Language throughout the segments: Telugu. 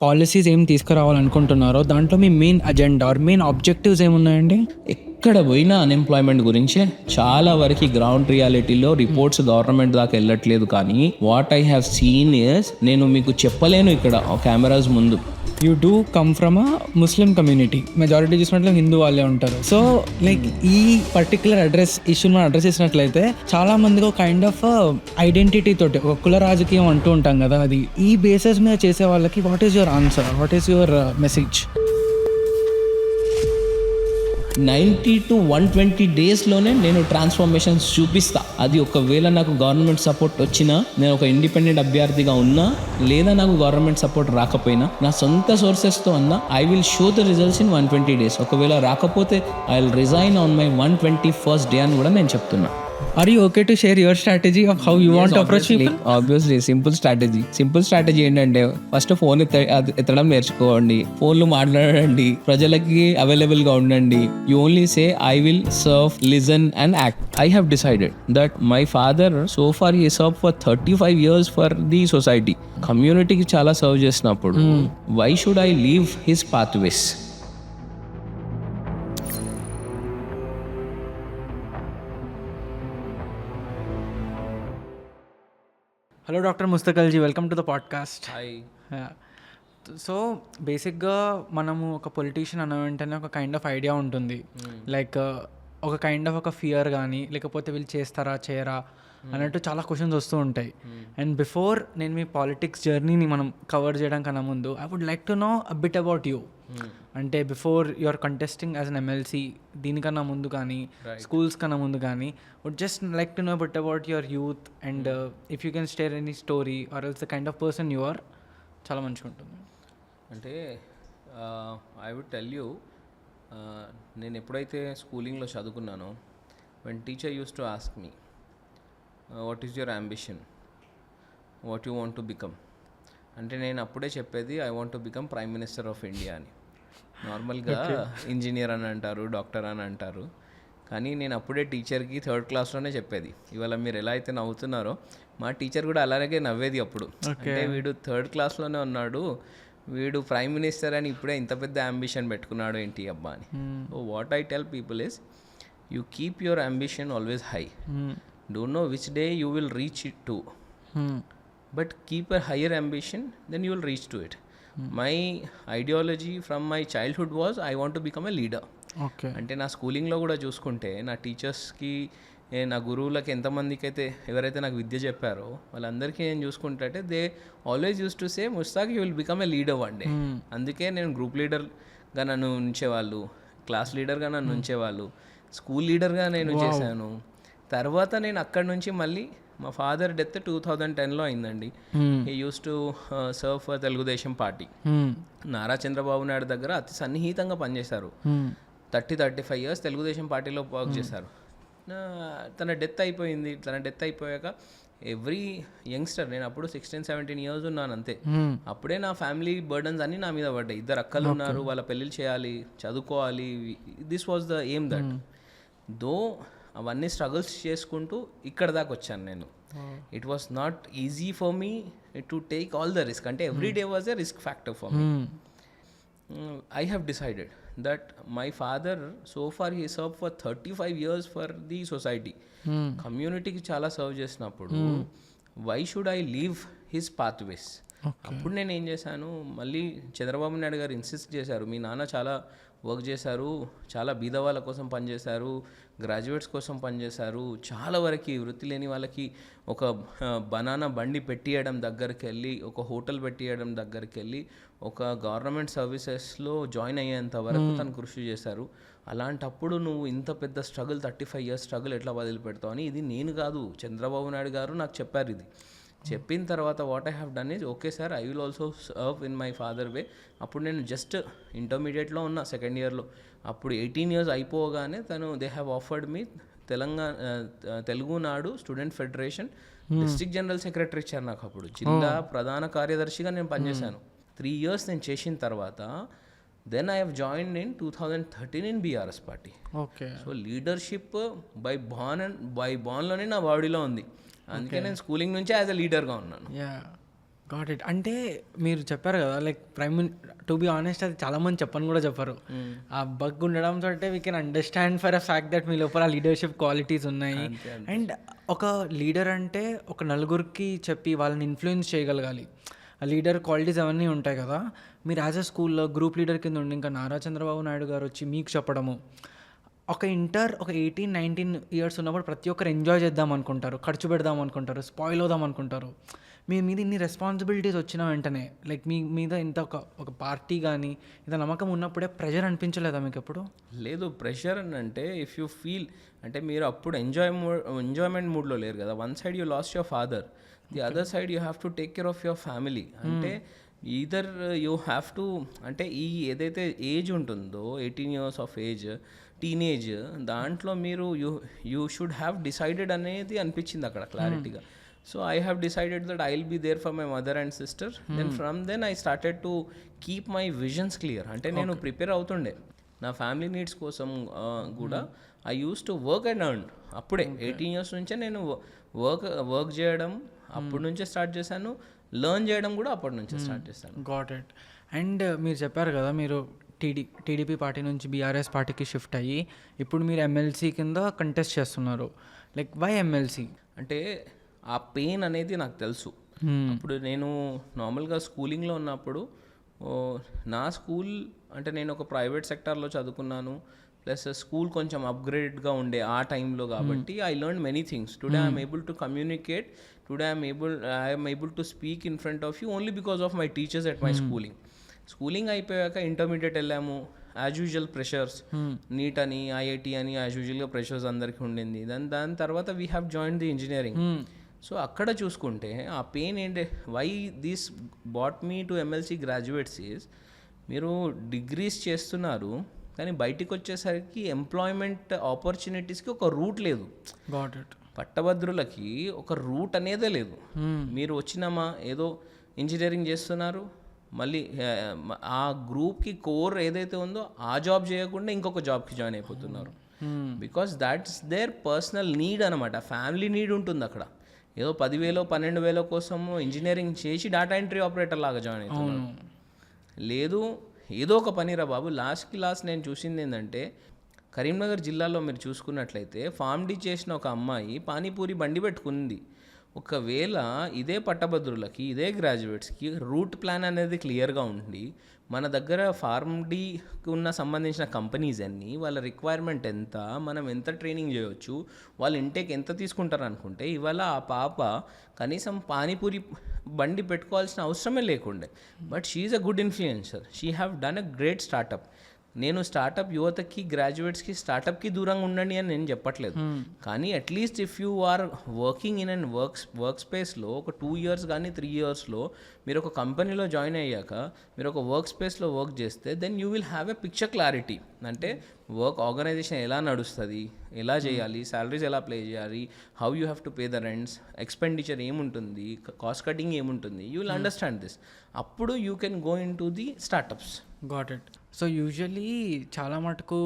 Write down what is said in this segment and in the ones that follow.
పాలిసీస్ ఏం తీసుకురావాలనుకుంటున్నారో దాంట్లో మీ main agenda or main objectives ఏమున్నాయండి? ఎక్కడ పోయినా అన్ఎంప్లాయ్మెంట్ గురించే చాలా వరకు గ్రౌండ్ రియాలిటీలో రిపోర్ట్స్ గవర్నమెంట్ దాకా వెళ్ళట్లేదు. కానీ what I have seen is, నేను మీకు చెప్పలేను ఇక్కడ కెమెరాస్ ముందు. You do come from a Muslim community, majority చూసినట్లు హిందూ వాళ్ళే ఉంటారు. సో లైక్ ఈ పర్టికులర్ ఇష్యూని మనం అడ్రస్ చేసినట్లయితే చాలా మందికి ఒక కైండ్ ఆఫ్ ఐడెంటిటీ తోటి ఒక కుల రాజకీయం అంటూ ఉంటాం కదా, అది ఈ బేసిస్ మీద చేసే వాళ్ళకి what is your answer, what is your message? 90 to 120 డేస్లోనే నేను ట్రాన్స్ఫర్మేషన్స్ చూపిస్తా. అది ఒకవేళ నాకు గవర్నమెంట్ సపోర్ట్ వచ్చినా, నేను ఒక ఇండిపెండెంట్ అభ్యర్థిగా ఉన్నా, లేదా నాకు గవర్నమెంట్ సపోర్ట్ రాకపోయినా, నా సొంత సోర్సెస్తో అన్నా I will show the results in 120 days. ఒకవేళ రాకపోతే I will resign on my 121st day అని కూడా నేను చెప్తున్నా. Are you okay to share your strategy of how you want to approach people? Obviously simple strategy ఏంటంటే ఫస్ట్ ఫోన్ ఎత్తడం నేర్చుకోండి, ఫోన్లు మాట్లాడండి, ప్రజలకి అవైలబుల్గా ఉండండి. You only say I will serve, listen and act. I have decided that my father so far he serve for 35 years for the society. కమ్యూనిటీకి చాలా సర్వ్ చేసినప్పుడు why should I leave his pathways? Hello doctor Mustakalji, welcome to the podcast. Hi. So బేసిక్గా మనము ఒక పొలిటీషియన్ అన్న వెంటనే ఒక కైండ్ ఆఫ్ ఐడియా ఉంటుంది, లైక్ ఒక కైండ్ ఆఫ్ ఒక ఫియర్ కానీ, లేకపోతే వీళ్ళు చేస్తారా చేయరా అన్నట్టు చాలా క్వశ్చన్స్ వస్తూ ఉంటాయి. అండ్ బిఫోర్ నేను మీ పాలిటిక్స్ జర్నీని మనం కవర్ చేయడం కన్నా ముందు I would like to know a bit about you. అంటే before your contesting as an MLC, దీనికన్నా ముందు కానీ, స్కూల్స్ కన్నా ముందు కానీ, would just like to know bit about your youth and if you can share any story or else the kind of person you are, చాలా మంచిగా ఉంటుంది. అంటే ఐ వుడ్ టెల్ యూ, నేను ఎప్పుడైతే స్కూలింగ్లో చదువుకున్నానో, when teacher used to ask me what is your ambition, what you want to become అంటే నేను అప్పుడే చెప్పేది I want to become prime minister of India అని. నార్మల్గా ఇంజనీర్ అని అంటారు, డాక్టర్ అని అంటారు, కానీ నేను అప్పుడే టీచర్కి 3rd క్లాస్లోనే చెప్పేది. ఇవాళ మీరు ఎలా అయితే నవ్వుతున్నారో, మా టీచర్ కూడా అలాగే నవ్వేది అప్పుడు. అంటే వీడు 3rd క్లాస్లోనే ఉన్నాడు, వీడు ప్రైమ్ మినిస్టర్ అని ఇప్పుడే ఇంత పెద్ద అంబిషన్ పెట్టుకున్నాడు ఏంటి అబ్బా అని. So what I tell people is, you keep your ambition always high. Don't know which day you will reach it to, but keep a higher ambition, then you will reach to it. My ideology from my childhood was I want to become a leader. Okay. అంటే నా స్కూలింగ్లో కూడా చూసుకుంటే నా టీచర్స్కి, నా గురువులకి, ఎంతమందికి అయితే ఎవరైతే నాకు విద్య చెప్పారో వాళ్ళందరికీ నేను చూసుకుంటే they always use to say Mushtaq you will become a leader one day. అందుకే నేను గ్రూప్ లీడర్గా నన్ను ఉంచేవాళ్ళు, క్లాస్ లీడర్గా నన్ను ఉంచేవాళ్ళు, స్కూల్ లీడర్గా నేను చేశాను. తర్వాత నేను అక్కడి నుంచి మళ్ళీ మా ఫాదర్ డెత్ 2010లో అయిందండి. He use to serve for Telugu Desam party. Nara Chandrababu Naidu దగ్గర అతి సన్నిహితంగా పనిచేశారు. 30-35 years తెలుగుదేశం పార్టీలో వర్క్ చేశారు. తన డెత్ అయిపోయింది. తన డెత్ అయిపోయాక ఎవ్రీ యంగ్స్టర్, నేను అప్పుడు 16-17 years ఉన్నాను అంతే, అప్పుడే నా ఫ్యామిలీ బర్డన్స్ అన్నీ నా మీద పడ్డాయి. 2 అక్కలు ఉన్నారు, వాళ్ళ పెళ్ళిళ్ళు చేయాలి, చదువుకోవాలి. This was the aim that. Though అవన్నీ స్ట్రగుల్స్ చేసుకుంటూ ఇక్కడ దాకా వచ్చాను నేను. It was not easy for me to take all the risk. అంటే every day was a risk factor for me. I have decided that my father so far he serve for 35 years for the society. కమ్యూనిటీకి చాలా సర్వ్ చేసినప్పుడు why should I leave his pathways? అప్పుడు నేను ఏం చేశాను, మళ్ళీ చంద్రబాబు నాయుడు గారు ఇన్సిస్ట్ చేశారు, మీ నాన్న చాలా వర్క్ చేశారు, చాలా బీద వాళ్ళ కోసం పనిచేశారు, గ్రాడ్యుయేట్స్ కోసం పనిచేశారు, చాలా వరకు వృత్తి లేని వాళ్ళకి ఒక బనానా బండి పెట్టియడం దగ్గరికి వెళ్ళి, ఒక హోటల్ పెట్టియడం దగ్గరికి వెళ్ళి, ఒక గవర్నమెంట్ సర్వీసెస్లో జాయిన్ అయ్యేంత వరకు తను కృషి చేశారు. అలాంటప్పుడు నువ్వు ఇంత పెద్ద స్ట్రగుల్, 35 years స్ట్రగుల్ ఎట్లా వదిలిపెడతావు అని, ఇది నేను కాదు చంద్రబాబు నాయుడు గారు నాకు చెప్పారు. ఇది చెప్పిన తర్వాత what I have done is, okay sir I will also serve in my father way. అప్పుడు నేను జస్ట్ ఇంటర్మీడియట్లో ఉన్న 2nd yearలో, అప్పుడు 18 years అయిపోగానే they have offered me Telugunadu student federation district general secretary ఇచ్చారు నాకు. అప్పుడు జిల్లా ప్రధాన కార్యదర్శిగా నేను పనిచేశాను. 3 years నేను చేసిన తర్వాత then I have joined in 2013 in BRS party. Okay. So leadership by బార్న్లోనే నా బాడీలో ఉంది. అందుకే నేను స్కూలింగ్ నుంచే యాజ్ అ లీడర్గా ఉన్నాను. Got it. అంటే మీరు చెప్పారు కదా లైక్ టు బి ఆనెస్ట్ అది చాలామంది చెప్పని కూడా చెప్పరు. ఆ బగ్ ఉండడంతో we can understand for a fact that మీ లోపల లీడర్షిప్ క్వాలిటీస్ ఉన్నాయి. అండ్ ఒక లీడర్ అంటే ఒక నలుగురికి చెప్పి వాళ్ళని ఇన్ఫ్లుయెన్స్ చేయగలగాలి. ఆ లీడర్ క్వాలిటీస్ అవన్నీ ఉంటాయి కదా. మీరు యాజ్ అ స్కూల్లో గ్రూప్ లీడర్ కింద ఉండి ఇంకా నారా చంద్రబాబు నాయుడు గారు వచ్చి మీకు చెప్పడము, ఒక 18-19 ఇయర్స్ ఉన్నప్పుడు ప్రతి ఒక్కరు ఎంజాయ్ చేద్దాం అనుకుంటారు, ఖర్చు పెడదాం అనుకుంటారు, స్పాయిల్ అవుదాం అనుకుంటారు. మీ మీద ఇన్ని రెస్పాన్సిబిలిటీస్ వచ్చిన వెంటనే లైక్ మీ మీద ఇంత ఒక పార్టీ కానీ ఇంత నమ్మకం ఉన్నప్పుడే ప్రెషర్ అనిపించలేదా మీకు ఎప్పుడు? లేదు, ప్రెషర్ అని అంటే ఇఫ్ యూ ఫీల్ అంటే మీరు అప్పుడు ఎంజాయ్మెంట్ మూడ్లో లేరు కదా. One side you lost your father, the other side you have to take care of your family. అంటే ఈదర్ యూ హ్యావ్ టు అంటే ఈ ఏదైతే ఏజ్ ఉంటుందో 18 years ఆఫ్ ఏజ్, టీనేజ్, దాంట్లో మీరు యూ షుడ్ హ్యావ్ డిసైడెడ్ అనేది అనిపించింది అక్కడ క్లారిటీగా. So I have decided that I will be there for my mother and sister. Then from then I started to keep my visions clear. అంటే నేను ప్రిపేర్ అవుతుండే నా ఫ్యామిలీ నీడ్స్ కోసం కూడా. I use to work and earn. అప్పుడే 18 years నుంచే నేను వర్క్ చేయడం అప్పటి నుంచే స్టార్ట్ చేశాను. లెర్న్ చేయడం కూడా అప్పటి నుంచే స్టార్ట్ చేశాను. Got it. అండ్ మీరు చెప్పారు కదా మీరు టీడీపీ పార్టీ నుంచి బీఆర్ఎస్ పార్టీకి షిఫ్ట్ అయ్యి ఇప్పుడు మీరు ఎమ్మెల్సీ కింద కంటెస్ట్ చేస్తున్నారు. Like why MLC? అంటే ఆ పెయిన్ అనేది నాకు తెలుసు. అప్పుడు నేను నార్మల్గా స్కూలింగ్లో ఉన్నప్పుడు నా స్కూల్ అంటే నేను ఒక ప్రైవేట్ సెక్టార్లో చదువుకున్నాను. ప్లస్ స్కూల్ కొంచెం అప్గ్రేడ్గా ఉండే ఆ టైంలో కాబట్టి I learn many things. Today I'm able to communicate, today I'm able to speak in front of you only because of my teachers at my schooling అయిపోయాక ఇంటర్మీడియట్ వెళ్ళాము. యాజ్ యూజువల్ ప్రెషర్స్, నీట్ అని ఐఐటి అని యాజ్ యూజువల్గా ప్రెషర్స్ అందరికీ ఉండింది. దాని తర్వాత we have join the engineering. So అక్కడ చూసుకుంటే ఆ పెయిన్ ఏంటి, why this bot me to MLC graduates is, మీరు డిగ్రీస్ చేస్తున్నారు కానీ బయటికి వచ్చేసరికి ఎంప్లాయ్మెంట్ ఆపర్చునిటీస్కి ఒక రూట్ లేదు. Got it. పట్టభద్రులకి ఒక రూట్ అనేదే లేదు. మీరు వచ్చినామా ఏదో ఇంజనీరింగ్ చేస్తున్నారు, మళ్ళీ ఆ గ్రూప్కి కోర్ ఏదైతే ఉందో ఆ జాబ్ చేయకుండా ఇంకొక జాబ్కి జాయిన్ అయిపోతున్నారు. Because that's there personal need అనమాట. ఫ్యామిలీ నీడ్ ఉంటుంది అక్కడ. ఏదో 10,000-12,000 కోసం ఇంజనీరింగ్ చేసి డేటా ఎంట్రీ ఆపరేటర్ లాగా జాయిన్ అవుతున్నారు. లేదు, ఏదో ఒక పనిరా బాబు. లాస్ట్ నేను చూసింది ఏంటంటే కరీంనగర్ జిల్లాలో మీరు చూసుకున్నట్లయితే ఫార్మ్ డీ చేసిన ఒక అమ్మాయి పానీపూరి బండి పెట్టుకుంది. ఒకవేళ ఇదే పట్టభద్రులకి, ఇదే గ్రాడ్యుయేట్స్కి రూట్ ప్లాన్ అనేది క్లియర్గా ఉండి మన దగ్గర ఫార్మ్ డీకి ఉన్న సంబంధించిన కంపెనీస్ అన్నీ, వాళ్ళ రిక్వైర్మెంట్ ఎంత, మనం ఎంత ట్రైనింగ్ చేయవచ్చు, వాళ్ళ ఇంటేక్ ఎంత తీసుకుంటారు అనుకుంటే ఇవాళ ఆ పాప కనీసం పానీపూరి బండి పెట్టుకోవాల్సిన అవసరమే లేకుండే. But she is a good influencer. She have done a great startup. నేను స్టార్టప్ యువతకి, గ్రాడ్యుయేట్స్కి స్టార్టప్కి దూరంగా ఉండండి అని నేను చెప్పట్లేదు. కానీ at least if you are working in and work స్పేస్లో ఒక 2 years కానీ 3 yearsలో మీరు ఒక కంపెనీలో జాయిన్ అయ్యాక మీరు ఒక వర్క్ స్పేస్లో వర్క్ చేస్తే then you will have a picture clarity. అంటే వర్క్ ఆర్గనైజేషన్ ఎలా నడుస్తుంది, ఎలా చేయాలి, సాలరీస్ ఎలా ప్లే చేయాలి, how you have to pay the rents, expenditure ఏముంటుంది, కాస్ట్ కటింగ్ ఏముంటుంది, యూ విల్ అండర్స్టాండ్ దిస్. అప్పుడు you can go in to the startups. Got it. So usually చాలా మటుకు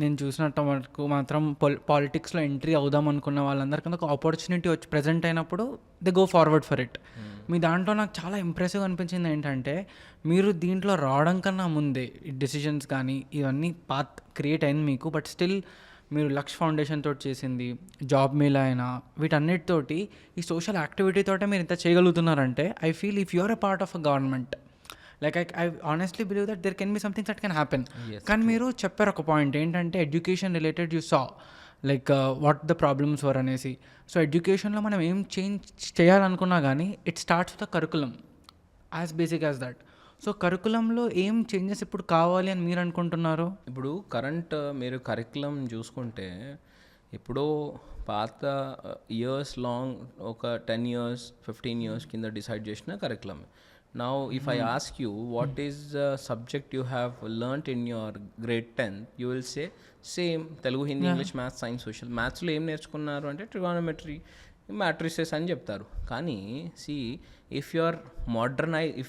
నేను చూసినట్టు మటుకు మాత్రం పాలిటిక్స్లో ఎంట్రీ అవుదాం అనుకున్న వాళ్ళందరికీ ఒక ఆపర్చునిటీ వచ్చి ప్రజెంట్ అయినప్పుడు they go forward for it. మీ దాంట్లో నాకు చాలా ఇంప్రెసివ్గా అనిపించింది ఏంటంటే మీరు దీంట్లో రావడం కన్నా ముందే డెసిషన్స్ కానీ ఇవన్నీ పాత్ క్రియేట్ అయింది మీకు. బట్ స్టిల్ మీరు లక్ష్ ఫౌండేషన్ తోటి చేసింది, జాబ్ మేళా అయినా, వీటన్నిటితోటి ఈ సోషల్ యాక్టివిటీ తోటే మీరు ఇంత చేయగలుగుతున్నారంటే I feel if you are a part of a government, like I honestly believe that there can be something that can happen. కానీ మీరు చెప్పారు ఒక పాయింట్ ఏంటంటే education related you saw like what the problems were అనేసి. సో ఎడ్యుకేషన్లో మనం ఏం చేంజ్ చేయాలనుకున్నా కానీ it starts with the curriculum, as basic as that. So కరికులంలో ఏం చేంజెస్ ఇప్పుడు కావాలి అని మీరు అనుకుంటున్నారు? ఇప్పుడు కరెంట్ మీరు కరికులం చూసుకుంటే ఎప్పుడో పాత ఇయర్స్ లాంగ్ ఒక 10 years 15 years కింద డిసైడ్ చేసిన curriculum. Now, if I ask you what is the subject you have learnt in your grade 10th, you will say same Telugu, Hindi, English, Maths, Science, Social. Mathsలో ఏం నేర్చుకున్నారు అంటే ట్రిగోనోమెట్రీ, మ్యాట్రిసెస్ అని చెప్తారు. కానీ if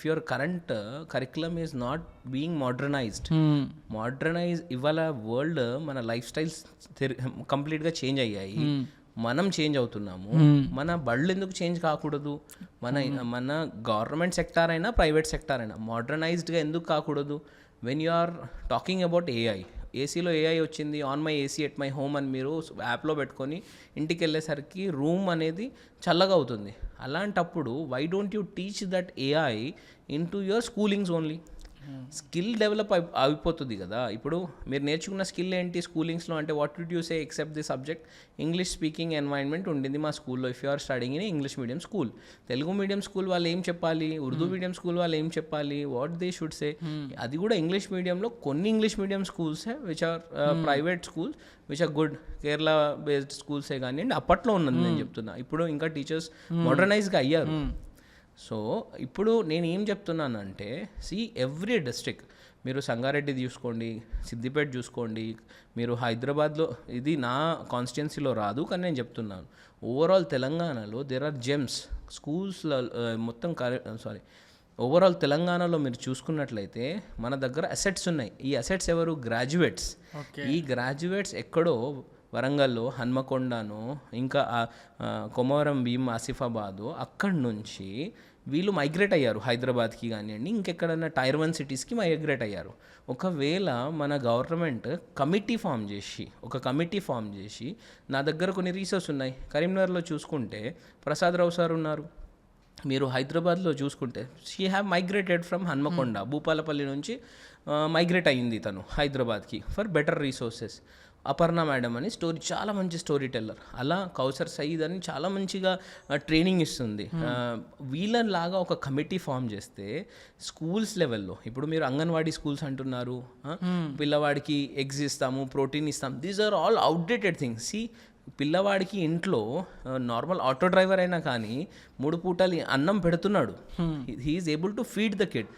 your current curriculum is not being modernized, ఇవాళ వరల్డ్ మన లైఫ్ స్టైల్స్ కంప్లీట్గా చేంజ్ అయ్యాయి. మనం చేంజ్ అవుతున్నాము, మన బళ్ళు ఎందుకు చేంజ్ కాకూడదు? మన గవర్నమెంట్ సెక్టార్ అయినా ప్రైవేట్ సెక్టార్ అయినా మోడర్నైజ్డ్గా ఎందుకు కాకూడదు? When you are talking about AI, ఏసీలో ఏఐ వచ్చింది, on my AC at my home అని మీరు యాప్లో పెట్టుకొని ఇంటికి వెళ్ళేసరికి రూమ్ అనేది చల్లగా అవుతుంది. అలాంటప్పుడు why don't you teach that AI in to your schoolings only? Skill develop అయిపోతుంది కదా. ఇప్పుడు మీరు నేర్చుకున్న స్కిల్ ఏంటి స్కూలింగ్స్లో అంటే what would you say except the subject English speaking environment ఉండింది మా స్కూల్లో. If you are studying in English medium school, Telugu medium school వాళ్ళు ఏం చెప్పాలి, ఉర్దూ మీడియం స్కూల్ వాళ్ళు ఏం చెప్పాలి, వాట్ దే షుడ్ సే. అది కూడా ఇంగ్లీష్ మీడియంలో కొన్ని English medium schools which are private schools which are good, Kerala based స్కూల్సే కానివ్వండి, అప్పట్లో ఉన్నది నేను చెప్తున్నా. ఇప్పుడు ఇంకా టీచర్స్ మోడర్నైజ్గా అయ్యారు. సో ఇప్పుడు నేను ఏం చెప్తున్నానంటే, ఎవ్రీ డిస్ట్రిక్ట్, మీరు సంగారెడ్డి చూసుకోండి, సిద్దిపేట చూసుకోండి, మీరు హైదరాబాద్లో, ఇది నా కాన్స్టిట్యున్సీలో రాదు కానీ నేను చెప్తున్నాను, ఓవరాల్ తెలంగాణలో దేర్ ఆర్ జెమ్స్ స్కూల్స్లో మొత్తం ఓవరాల్ తెలంగాణలో మీరు చూసుకున్నట్లయితే మన దగ్గర అసెట్స్ ఉన్నాయి. ఈ అసెట్స్ ఎవరు? గ్రాడ్యుయేట్స్. ఈ గ్రాడ్యుయేట్స్ ఎక్కడో వరంగల్లో, హన్మకొండను, ఇంకా కొమరం భీం, ఆసిఫాబాదు, అక్కడి నుంచి వీళ్ళు మైగ్రేట్ అయ్యారు హైదరాబాద్కి కానివ్వండి, ఇంకెక్కడన్నా టైర్ 1 సిటీస్కి మైగ్రేట్ అయ్యారు. ఒకవేళ మన గవర్నమెంట్ కమిటీ ఫామ్ చేసి నా దగ్గర కొన్ని రీసోర్స్ ఉన్నాయి. కరీంనగర్లో చూసుకుంటే ప్రసాద్ రావు సార్ ఉన్నారు. మీరు హైదరాబాద్లో చూసుకుంటే she have migrated from Hanamkonda, Bhupalpally నుంచి మైగ్రేట్ అయ్యింది తను హైదరాబాద్కి for better resources. Aparna madam అని చాలా మంచి స్టోరీ టెల్లర్. అలా కౌసర్ సయీద్ అని చాలా మంచిగా ట్రైనింగ్ ఇస్తుంది. వీళ్ళలాగా ఒక కమిటీ ఫామ్ చేస్తే స్కూల్స్ లెవెల్లో, ఇప్పుడు మీరు అంగన్వాడీ స్కూల్స్ అంటున్నారు, పిల్లవాడికి ఎగ్స్ ఇస్తాము, ప్రోటీన్ ఇస్తాం, these are all outdated things. పిల్లవాడికి ఇంట్లో నార్మల్ ఆటో డ్రైవర్ అయినా కానీ 3 పూటలు అన్నం పెడుతున్నాడు. He is able to feed the kid.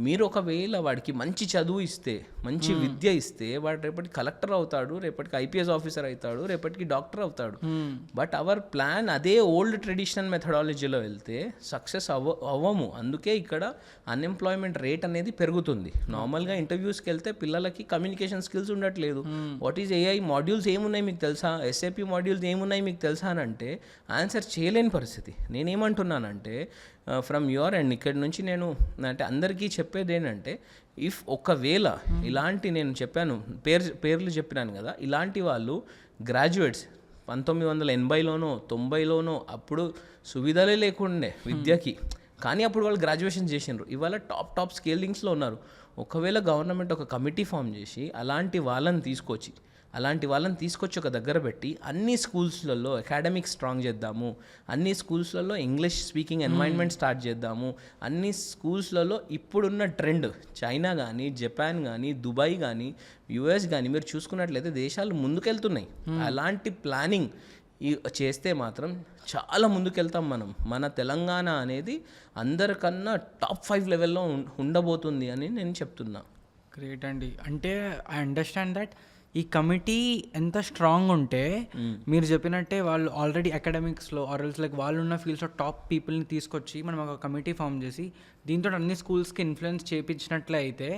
మీరు ఒకవేళ వాడికి మంచి చదువు ఇస్తే, మంచి విద్య ఇస్తే, వాడు రేపటికి కలెక్టర్ అవుతాడు, రేపటికి ఐపీఎస్ ఆఫీసర్ అవుతాడు, రేపటికి డాక్టర్ అవుతాడు. బట్ అవర్ ప్లాన్ అదే ఓల్డ్ ట్రెడిషనల్ మెథడాలజీలో వెళ్తే సక్సెస్ అవ్వము. అందుకే ఇక్కడ అన్ఎంప్లాయ్మెంట్ రేట్ అనేది పెరుగుతుంది. నార్మల్గా ఇంటర్వ్యూస్కి వెళ్తే పిల్లలకి కమ్యూనికేషన్ స్కిల్స్ ఉండట్లేదు. వాట్ ఈజ్ ఏఐ మాడ్యూల్స్ ఏమున్నాయి మీకు తెలుసా, ఎస్ఏపీ మాడ్యూల్స్ ఏమున్నాయి మీకు తెలుసా అని అంటే ఆన్సర్ చేయలేని పరిస్థితి. నేనేమంటున్నానంటే ఫ్రమ్ యువర్ అండ్ ఇక్కడి నుంచి నేను అంటే అందరికీ చెప్పేది ఏంటంటే, ఇఫ్ ఒకవేళ ఇలాంటి నేను చెప్పాను పేర్లు చెప్పినాను కదా, ఇలాంటి వాళ్ళు గ్రాడ్యుయేట్స్ 1980లోనో 90లోనో అప్పుడు సువిధలే లేకుండే విద్యకి, కానీ అప్పుడు వాళ్ళు గ్రాడ్యుయేషన్ చేసినారు. ఇవాళ టాప్ స్కేలింగ్స్లో ఉన్నారు. ఒకవేళ గవర్నమెంట్ ఒక కమిటీ ఫామ్ చేసి అలాంటి వాళ్ళని తీసుకొచ్చి ఒక దగ్గర పెట్టి అన్ని స్కూల్స్లలో అకాడమిక్స్ స్ట్రాంగ్ చేద్దాము, అన్ని స్కూల్స్లలో ఇంగ్లీష్ స్పీకింగ్ ఎన్వైర్న్మెంట్ స్టార్ట్ చేద్దాము, అన్ని స్కూల్స్లలో ఇప్పుడున్న ట్రెండ్ చైనా కానీ, జపాన్ కానీ, దుబాయ్ కానీ, యుఎస్ కానీ మీరు చూసుకున్నట్లయితే దేశాలు ముందుకెళ్తున్నాయి. అలాంటి ప్లానింగ్ చేస్తే మాత్రం చాలా ముందుకెళ్తాం మనం. మన తెలంగాణ అనేది అందరికన్నా టాప్ 5 లెవెల్లో ఉండబోతుంది అని నేను చెప్తున్నా. గ్రేట్ అండి. అంటే ఐ అండర్స్టాండ్ దట్ ఈ కమిటీ ఎంత స్ట్రాంగ్ ఉంటే మీరు చెప్పినట్టే వాళ్ళు ఆల్రెడీ అకాడమిక్స్లో ఆర్ఎల్స్ లైక్ వాళ్ళు ఉన్న ఫీల్డ్స్లో టాప్ పీపుల్ని తీసుకొచ్చి మనం ఒక కమిటీ ఫామ్ చేసి దీంతో అన్ని స్కూల్స్కి ఇన్ఫ్లుయెన్స్ చేయించినట్లే అయితే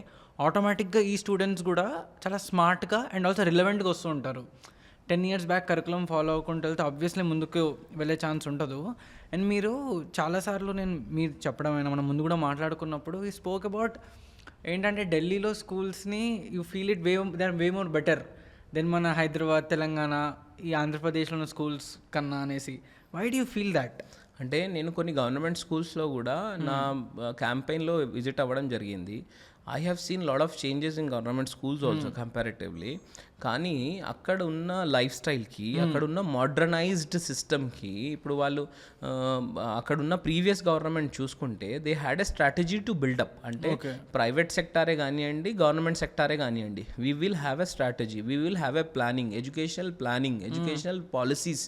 ఆటోమేటిక్గా ఈ స్టూడెంట్స్ కూడా చాలా స్మార్ట్గా అండ్ ఆల్సో రిలవెంట్గా వస్తూ ఉంటారు. 10 years బ్యాక్ కరికులం ఫాలో అవ్వకుండా వెళ్తే ఆబ్వియస్లీ ముందుకు వెళ్ళే ఛాన్స్ ఉండదు. అండ్ మీరు చాలాసార్లు మీరు చెప్పడం అయినా మనం ముందు కూడా మాట్లాడుకున్నప్పుడు ఈ స్పోక్ అబౌట్ ఏంటంటే ఢిల్లీలో స్కూల్స్ని you feel it way more better than మన హైదరాబాద్, తెలంగాణ, ఈ ఆంధ్రప్రదేశ్లో ఉన్న స్కూల్స్ కన్నా అనేసి. Why do you feel that? అంటే నేను కొన్ని గవర్నమెంట్ స్కూల్స్లో కూడా నా క్యాంపెయిన్లో విజిట్ అవ్వడం జరిగింది. I have seen lot of changes in government schools also comparatively. కానీ అక్కడ ఉన్న లైఫ్ స్టైల్కి, అక్కడ ఉన్న మోడర్నైజ్డ్ సిస్టమ్కి, ఇప్పుడు వాళ్ళు అక్కడున్న ప్రీవియస్ గవర్నమెంట్ చూసుకుంటే they had a strategy to buildup. అంటే ప్రైవేట్ సెక్టారే కానివ్వండి, గవర్నమెంట్ సెక్టారే కానివ్వండి, we will have a strategy, we will have a planning, educational policies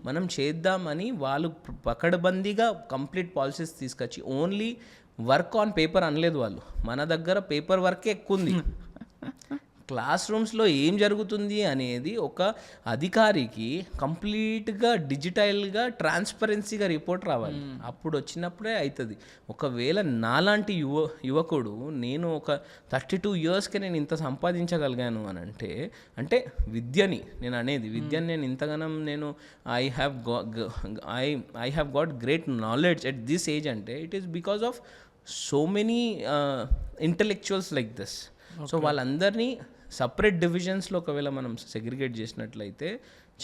మనం చేద్దామని వాళ్ళు పకడ్బందీగా కంప్లీట్ పాలసీస్ తీసుకొచ్చి ఓన్లీ వర్క్ ఆన్ పేపర్ అనలేదు వాళ్ళు. మన దగ్గర పేపర్ వర్కే ఎక్కువ ఉంది. క్లాస్ రూమ్స్లో ఏం జరుగుతుంది అనేది ఒక అధికారికి కంప్లీట్గా డిజిటల్గా ట్రాన్స్పరెన్సీగా రిపోర్ట్ రావాలి. అప్పుడు వచ్చినప్పుడే అవుతుంది. ఒకవేళ నాలాంటి యువకుడు నేను ఒక 32 ఇయర్స్కి నేను ఇంత సంపాదించగలిగాను అని అంటే విద్యని నేను అనేది విద్యని నేను ఇంతగానం నేను I have got great knowledge at this age అంటే it is because of so many intellectuals like this. So వాళ్ళందరినీ సపరేట్ డివిజన్స్లో ఒకవేళ మనం సెగ్రిగేట్ చేసినట్లయితే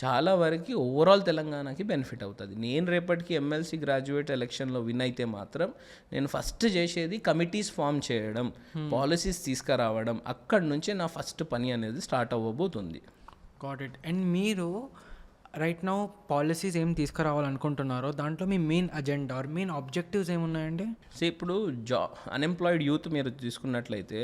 చాలా వరకు ఓవరాల్ తెలంగాణకి బెనిఫిట్ అవుతుంది. నేను రేపటికి ఎమ్మెల్సీ గ్రాడ్యుయేట్ ఎలక్షన్లో విన్ అయితే మాత్రం నేను ఫస్ట్ చేసేది కమిటీస్ ఫామ్ చేయడం, పాలసీస్ తీసుకురావడం, అక్కడి నుంచే నా ఫస్ట్ పని అనేది స్టార్ట్ అవ్వబోతుంది. Got it. అండ్ మీరు రైట్ నౌ పాలసీస్ ఏం తీసుకురావాలనుకుంటున్నారో దాంట్లో మీ main agenda or main objectives ఏమున్నాయండి? సో ఇప్పుడు అన్ఎంప్లాయిడ్ యూత్ మీరు తీసుకున్నట్లయితే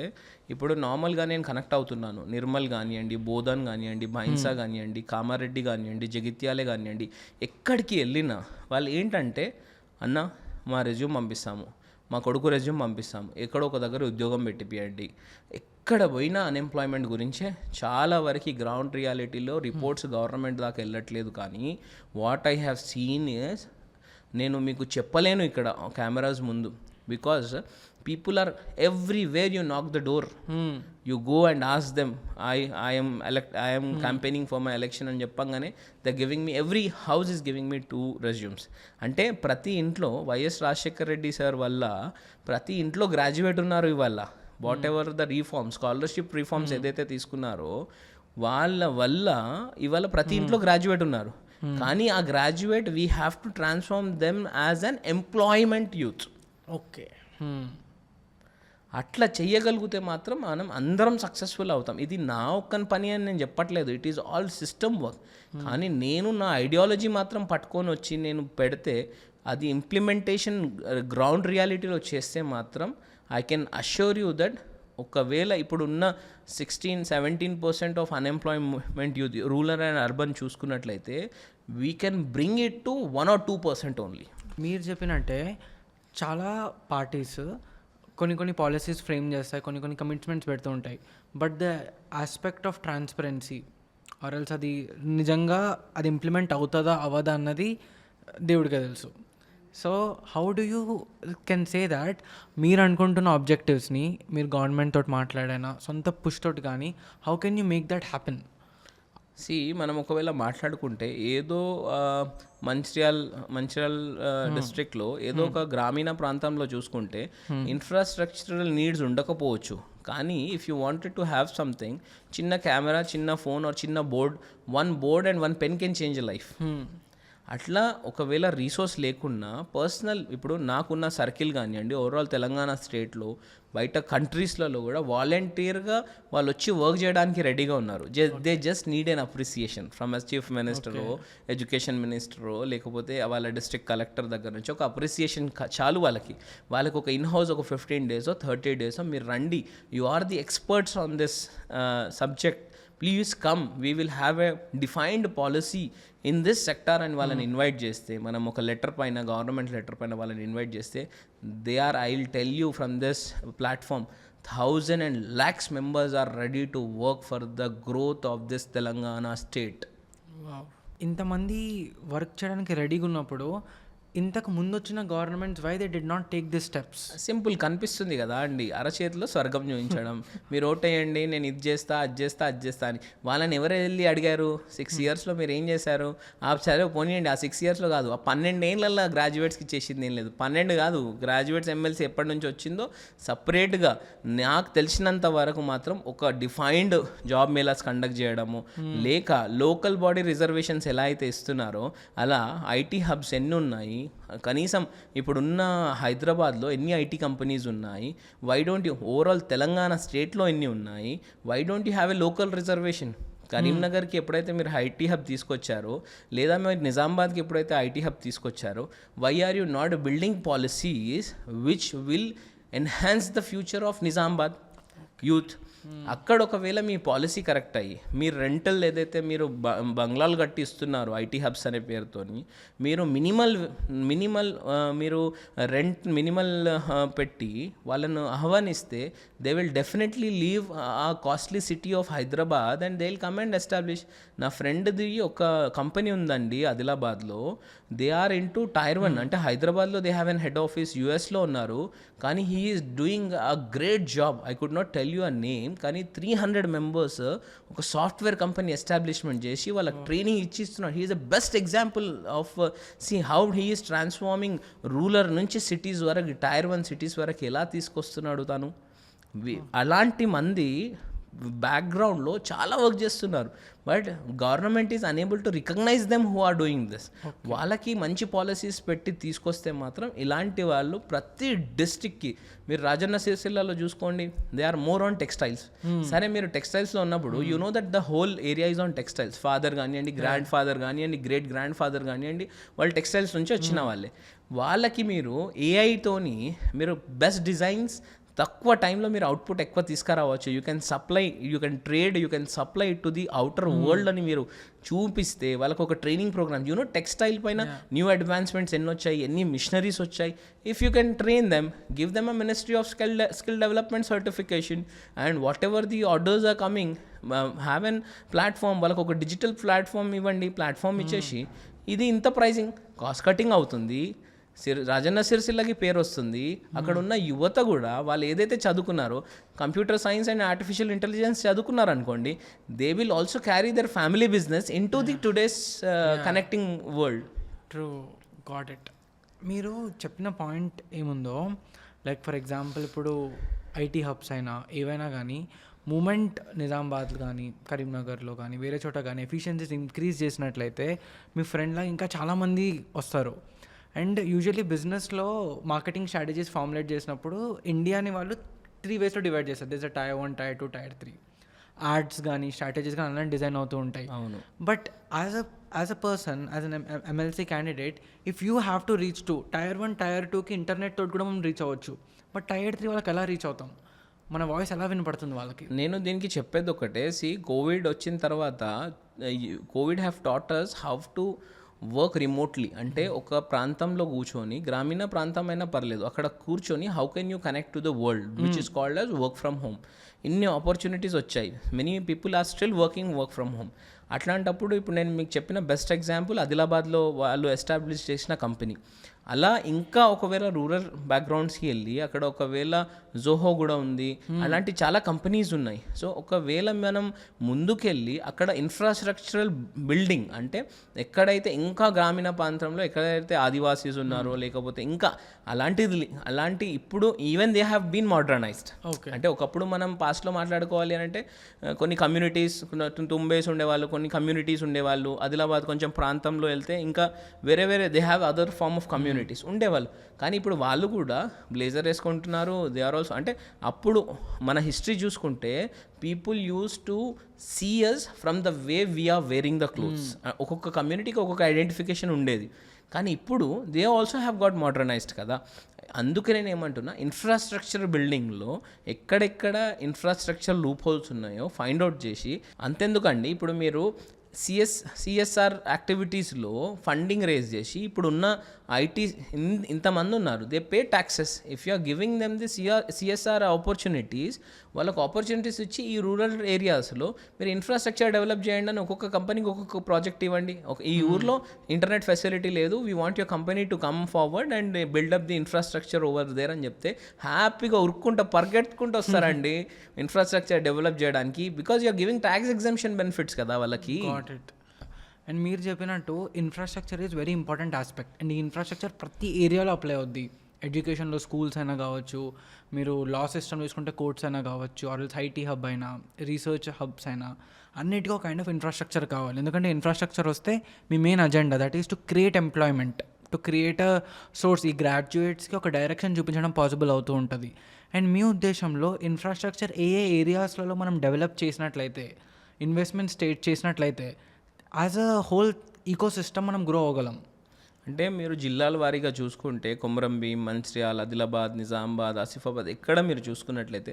ఇప్పుడు నార్మల్గా నేను కనెక్ట్ అవుతున్నాను. నిర్మల్ కానివ్వండి, బోధన్ కానివ్వండి, బైన్సా కానివ్వండి, కామారెడ్డి కానివ్వండి, జగిత్యాలే కానివ్వండి, ఎక్కడికి వెళ్ళినా వాళ్ళు ఏంటంటే అన్న మా రెజ్యూమ్ పంపిస్తాము, మా కొడుకు రెజ్యూమ్ పంపిస్తాము, ఎక్కడో ఒక దగ్గర ఉద్యోగం పెట్టిపియండి. ఎక్కడ పోయినా అన్ఎంప్లాయ్మెంట్ గురించే చాలా వరకు గ్రౌండ్ రియాలిటీలో రిపోర్ట్స్ గవర్నమెంట్ దాకా వెళ్ళట్లేదు. కానీ what I have seen is, నేను మీకు చెప్పలేను ఇక్కడ కెమెరాస్ ముందు, because people are everywhere. You knock the door, you go and ask them I'm campaigning for my election అని చెప్పంగానే the giving me every house is giving me 2 resumes. అంటే ప్రతి ఇంట్లో వైఎస్ రాజశేఖర్ రెడ్డి సార్ వల్ల ప్రతి ఇంట్లో గ్రాడ్యుయేట్ ఉన్నారు ఇవాళ. What ever the reforms, scholarship reforms ఏదైతే తీసుకున్నారో వాళ్ళ వల్ల ఇవాళ ప్రతి ఇంట్లో గ్రాడ్యుయేట్ ఉన్నారు. కానీ ఆ graduate we have to transform them as an employment youth. Okay, అట్లా చెయ్యగలిగితే మాత్రం మనం అందరం సక్సెస్ఫుల్ అవుతాం. ఇది నా ఒక్కని పని అని నేను చెప్పట్లేదు, it is all system work. కానీ నేను నా ఐడియాలజీ మాత్రం పట్టుకొని వచ్చి నేను పెడితే అది ఇంప్లిమెంటేషన్ గ్రౌండ్ రియాలిటీలో చేస్తే మాత్రం I can assure you that ఒకవేళ ఇప్పుడున్న 16-17% of unemployment youth rural and urban చూసుకున్నట్లయితే we can bring it to 1 or 2% only. మీరు చెప్పినట్టే చాలా పార్టీస్ కొన్ని పాలసీస్ ఫ్రేమ్ చేస్తాయి, కొన్ని కమిట్మెంట్స్ పెడుతూ ఉంటాయి. But the aspect of transparency or else అది నిజంగా అది ఇంప్లిమెంట్ అవుతుందా అవ్వదా అన్నది దేవుడికే తెలుసు. So how do you can say that మీరు అనుకుంటున్న ఆబ్జెక్టివ్స్ని మీరు గవర్నమెంట్ తోటి మాట్లాడైనా సొంత పుష్ తోటి కానీ how can you make that happen? మనం ఒకవేళ మాట్లాడుకుంటే ఏదో మంచిర్యాల్ డిస్ట్రిక్ట్లో ఏదో ఒక గ్రామీణ ప్రాంతంలో చూసుకుంటే ఇన్ఫ్రాస్ట్రక్చరల్ నీడ్స్ ఉండకపోవచ్చు. కానీ if you wanted to have something, చిన్న కెమెరా, చిన్న ఫోన్ ఆర్ చిన్న one board and 1 pen can change life. అట్లా ఒకవేళ రీసోర్స్ లేకున్నా పర్సనల్ ఇప్పుడు నాకున్న సర్కిల్ కానివ్వండి, ఓవరాల్ తెలంగాణ స్టేట్లో బయట కంట్రీస్లలో కూడా వాలంటీర్గా వాళ్ళు వచ్చి వర్క్ చేయడానికి రెడీగా ఉన్నారు. They just need an appreciation from S chief మినిస్టరో, ఎడ్యుకేషన్ మినిస్టరో, లేకపోతే వాళ్ళ డిస్ట్రిక్ట్ కలెక్టర్ దగ్గర నుంచి ఒక అప్రిసియేషన్ చాలు. వాళ్ళకి ఒక ఇన్ హౌస్ ఒక 15 days 30 days మీరు రండి, you are the experts on this subject, please come, we will have a defined policy in this sector అని వాళ్ళని ఇన్వైట్ చేస్తే, మనం ఒక లెటర్ పైన, గవర్నమెంట్ లెటర్ పైన వాళ్ళని ఇన్వైట్ చేస్తే, they are, I will tell you from this platform, 1000 and lakhs members are ready to work for the growth of this Telangana state. ఇంతమంది వర్క్ చేయడానికి రెడీగా ఉన్నప్పుడు ఇంతకు ముందు వచ్చిన governments why they did not take this steps? Simple కనిపిస్తుంది కదా అండి, అరచేతిలో స్వర్గం చూపించడం. మీరు ఓటేయండి, నేను ఇది చేస్తా, అది చేస్తా అని. వాళ్ళని ఎవరు వెళ్ళి అడిగారు? 6 yearsలో మీరు ఏం చేశారు? సరే పోనీయండి, ఆ 6 yearsలో కాదు, ఆ 12 ఏళ్ళల్లో గ్రాడ్యుయేట్స్కి ఇచ్చేసింది ఏం లేదు. 12 కాదు, గ్రాడ్యుయేట్స్ ఎమ్మెల్సీ ఎప్పటి నుంచి వచ్చిందో సపరేట్గా నాకు తెలిసినంత వరకు మాత్రం ఒక డిఫైన్డ్ జాబ్ మేళాస్ కండక్ట్ చేయడము, లేక లోకల్ బాడీ రిజర్వేషన్స్ ఎలా అయితే ఇస్తున్నారో అలా ఐటీ హబ్స్ ఎన్ని ఉన్నాయి, కనీసం ఇప్పుడున్న హైదరాబాద్లో ఎన్ని ఐటీ కంపెనీస్ ఉన్నాయి, why don't you, overall Telangana స్టేట్లో ఎన్ని ఉన్నాయి, why don't you have a local reservation? కరీంనగర్కి ఎప్పుడైతే మీరు ఐటీ హబ్ తీసుకొచ్చారో, లేదా మీరు నిజామాబాద్కి ఎప్పుడైతే ఐటీ హబ్ తీసుకొచ్చారో, why are you not building policies which will enhance the future of Nizamabad youth? అక్కడ ఒకవేళ మీ పాలసీ కరెక్ట్ అయ్యి మీరు రెంటల్ ఏదైతే మీరు బంగ్లాలు కట్టి ఇస్తున్నారు ఐటీ హబ్స్ అనే పేరుతోని, మీరు మినిమల్ మీరు రెంట్ మినిమల్ పెట్టి వాళ్ళను ఆహ్వానిస్తే దే విల్ డెఫినెట్లీ లీవ్ ఆ costly city of Hyderabad and they will come and establish. నా ఫ్రెండ్ది ఒక కంపెనీ ఉందండి ఆదిలాబాద్లో. They are in two tier 1 అంటే హైదరాబాద్లో they have an head office, యూఎస్లో ఉన్నారు. కానీ he is doing a great job. I could not tell you a name, కానీ 300 మెంబర్స్ ఒక సాఫ్ట్వేర్ కంపెనీ ఎస్టాబ్లిష్మెంట్ చేసి వాళ్ళకి ట్రైనింగ్ ఇచ్చిస్తున్నాడు. He is the best example of see how he is transforming rural నుంచి సిటీస్ వరకు, టైర్ 1 సిటీస్ వరకు ఎలా తీసుకొస్తున్నాడు తను. అలాంటి మంది బ్యాక్గ్రౌండ్లో చాలా వర్క్ చేస్తున్నారు. But government is unable to recognize them who are doing this. వాళ్ళకి మంచి పాలసీస్ పెట్టి తీసుకొస్తే మాత్రం ఇలాంటి వాళ్ళు ప్రతి డిస్ట్రిక్ట్కి, మీరు రాజన్న సిరిసిల్లలో చూసుకోండి, they are more on textiles. సరే, మీరు టెక్స్టైల్స్లో ఉన్నప్పుడు you know that the whole area is on textiles. Father కానివ్వండి, గ్రాండ్ ఫాదర్ కానివ్వండి, గ్రేట్ గ్రాండ్ ఫాదర్ కానివ్వండి, వాళ్ళు టెక్స్టైల్స్ నుంచి వచ్చిన వాళ్ళే. వాళ్ళకి మీరు ఏఐతోని మీరు బెస్ట్ డిజైన్స్ తక్కువ టైంలో మీరు అవుట్పుట్ ఎక్కువ తీసుకురావచ్చు. You can supply, you can trade, you can supply to the outer world అని మీరు చూపిస్తే వాళ్ళకు ఒక ట్రైనింగ్ ప్రోగ్రామ్, యూనో టెక్స్టైల్ పైన న్యూ అడ్వాన్స్మెంట్స్ ఎన్ని వచ్చాయి, ఎన్ని మిషనరీస్ వచ్చాయి. If you can train them, give them a ministry of skill development certification and whatever the orders are coming, have an platform, వాళ్ళకు ఒక డిజిటల్ ప్లాట్ఫామ్ ఇవ్వండి. ప్లాట్ఫామ్ ఇచ్చేసి ఇది ఇంత ప్రైజింగ్, కాస్ట్ కటింగ్ అవుతుంది, రాజన్న సిరిసిల్లకి పేరు వస్తుంది. అక్కడ ఉన్న యువత కూడా వాళ్ళు ఏదైతే చదువుకున్నారో, computer science and artificial intelligence చదువుకున్నారు అనుకోండి, they will also carry their family business in to the today's connecting world. True, got it. మీరు చెప్పిన పాయింట్ ఏముందో, లైక్ ఫర్ ఎగ్జాంపుల్ ఇప్పుడు ఐటీ హబ్స్ అయినా ఏవైనా కానీ మూమెంట్ నిజామాబాద్లో కానీ కరీంనగర్లో కానీ వేరే చోట కానీ ఎఫిషియన్సీస్ ఇంక్రీజ్ చేసినట్లయితే మీ ఫ్రెండ్లా ఇంకా చాలామంది వస్తారు. అండ్ యూజువల్లీ బిజినెస్లో మార్కెటింగ్ స్ట్రాటజీస్ ఫార్ములేట్ చేసినప్పుడు ఇండియాని వాళ్ళు 3 వేస్లో డివైడ్ చేస్తారు. This tier 1, tier 2, tier 3. Ads కానీ స్ట్రాటజీస్ కానీ అలాంటి డిజైన్ అవుతూ ఉంటాయి. అవును. But as a person, as an MLC candidate, if you have to reach to tier 1, tier 2కి ఇంటర్నెట్ తోటి కూడా మనం రీచ్ అవ్వచ్చు. బట్ టైర్ 3 వాళ్ళకి ఎలా రీచ్ అవుతాం? మన వాయిస్ ఎలా వినపడుతుంది వాళ్ళకి? నేను దీనికి చెప్పేది ఒకటే, కోవిడ్ వచ్చిన తర్వాత Covid have taught us how to work remotely. అంటే ఒక ప్రాంతంలో కూర్చొని, గ్రామీణ ప్రాంతమైనా పర్లేదు, అక్కడ కూర్చొని how can you connect to the world which is called as work from home. ఇన్ని ఆపర్చునిటీస్ వచ్చాయి. Many people are still working work from home. అట్లాంటప్పుడు ఇప్పుడు నేను మీకు చెప్పిన బెస్ట్ ఎగ్జాంపుల్ ఆదిలాబాద్లో వాళ్ళు ఎస్టాబ్లిష్ చేసిన కంపెనీ. అలా ఇంకా ఒకవేళ రూరల్ బ్యాక్గ్రౌండ్స్కి వెళ్ళి అక్కడ ఒకవేళ జోహో కూడా ఉంది, అలాంటి చాలా కంపెనీస్ ఉన్నాయి. సో ఒకవేళ మనం ముందుకెళ్ళి అక్కడ ఇన్ఫ్రాస్ట్రక్చరల్ బిల్డింగ్, అంటే ఎక్కడైతే ఇంకా గ్రామీణ ప్రాంతంలో ఎక్కడైతే ఆదివాసీస్ ఉన్నారో, లేకపోతే ఇంకా అలాంటి ఇప్పుడు even they have been modernised. అంటే ఒకప్పుడు మనం పాస్ట్లో మాట్లాడుకోవాలి అని అంటే కొన్ని కమ్యూనిటీస్, తుంబేస్ ఉండేవాళ్ళు, కొన్ని కమ్యూనిటీస్ ఉండేవాళ్ళు. ఆదిలాబాద్ కొంచెం ప్రాంతంలో వెళ్తే ఇంకా వేరే they have other form of communities ఉండేవాళ్ళు. కానీ ఇప్పుడు వాళ్ళు కూడా బ్లేజర్ వేసుకుంటున్నారు. దే ఆర్ ఆల్సో, అంటే అప్పుడు మన హిస్టరీ చూసుకుంటే people use to see us from the way we're wearing the clothes. ఒక్కొక్క కమ్యూనిటీకి ఒక్కొక్క ఐడెంటిఫికేషన్ ఉండేది. కానీ ఇప్పుడు they also have got modernised కదా. అందుకే నేను ఏమంటున్నా, ఇన్ఫ్రాస్ట్రక్చర్ బిల్డింగ్లో ఎక్కడెక్కడ ఇన్ఫ్రాస్ట్రక్చర్ లూప్ హోల్స్ ఉన్నాయో ఫైండ్ అవుట్ చేసి, అంతెందుకండి ఇప్పుడు మీరు సిఎస్ఆర్ యాక్టివిటీస్లో ఫండింగ్ రేజ్ చేసి ఇప్పుడున్న ఐటీ ఇంతమంది ఉన్నారు, they pay taxes. If you are giving them the CSR opportunities, వాళ్ళకు ఆపర్చునిటీస్ ఇచ్చి ఈ రూరల్ ఏరియాస్లో మీరు ఇన్ఫ్రాస్ట్రక్చర్ డెవలప్ చేయండి అని ఒక్కొక్క కంపెనీకి ఒక్కొక్క ప్రాజెక్ట్ ఇవ్వండి. ఈ ఊర్లో ఇంటర్నెట్ ఫెసిలిటీ లేదు, we want your company to come forward and build up the infrastructure over there అని చెప్తే హ్యాపీగా పరిగెత్తుకుంటూ వస్తారండి ఇన్ఫ్రాస్ట్రక్చర్ డెవలప్ చేయడానికి. Because you're giving tax exemption benefits కదా వాళ్ళకి. అండ్ మీరు చెప్పినట్టు infrastructure is very important aspect. And ఈ ఇన్ఫ్రాస్ట్రక్చర్ ప్రతి ఏరియాలో అప్లై అవుద్ది. ఎడ్యుకేషన్లో స్కూల్స్ అయినా కావచ్చు, మీరు లా సిస్టమ్ చూసుకుంటే కోర్ట్స్ అయినా కావచ్చు, ఆర్ఎల్స్ ఐటీ హబ్ అయినా, రీసెర్చ్ హబ్స్ అయినా, అన్నిటికీ ఒక కైండ్ ఆఫ్ ఇన్ఫ్రాస్ట్రక్చర్ కావాలి. ఎందుకంటే ఇన్ఫ్రాస్ట్రక్చర్ వస్తే మీ main agenda that is to create employment, to create a source. ఈ గ్రాడ్యుయేట్స్కి ఒక డైరెక్షన్ చూపించడం పాసిబుల్ అవుతూ ఉంటుంది. అండ్ మీ ఉద్దేశంలో ఇన్ఫ్రాస్ట్రక్చర్ ఏ ఏరియాస్లలో మనం డెవలప్ చేసినట్లయితే, ఇన్వెస్ట్మెంట్ స్టేట్ చేసినట్లయితే, as a whole ecosystem మనం గ్రో అవ్వగలం? అంటే మీరు జిల్లాల వారీగా చూసుకుంటే కొమరంభీం, మంచిర్యాల, ఆదిలాబాద్, నిజామాబాద్, ఆసిఫాబాద్ ఎక్కడ మీరు చూసుకున్నట్లయితే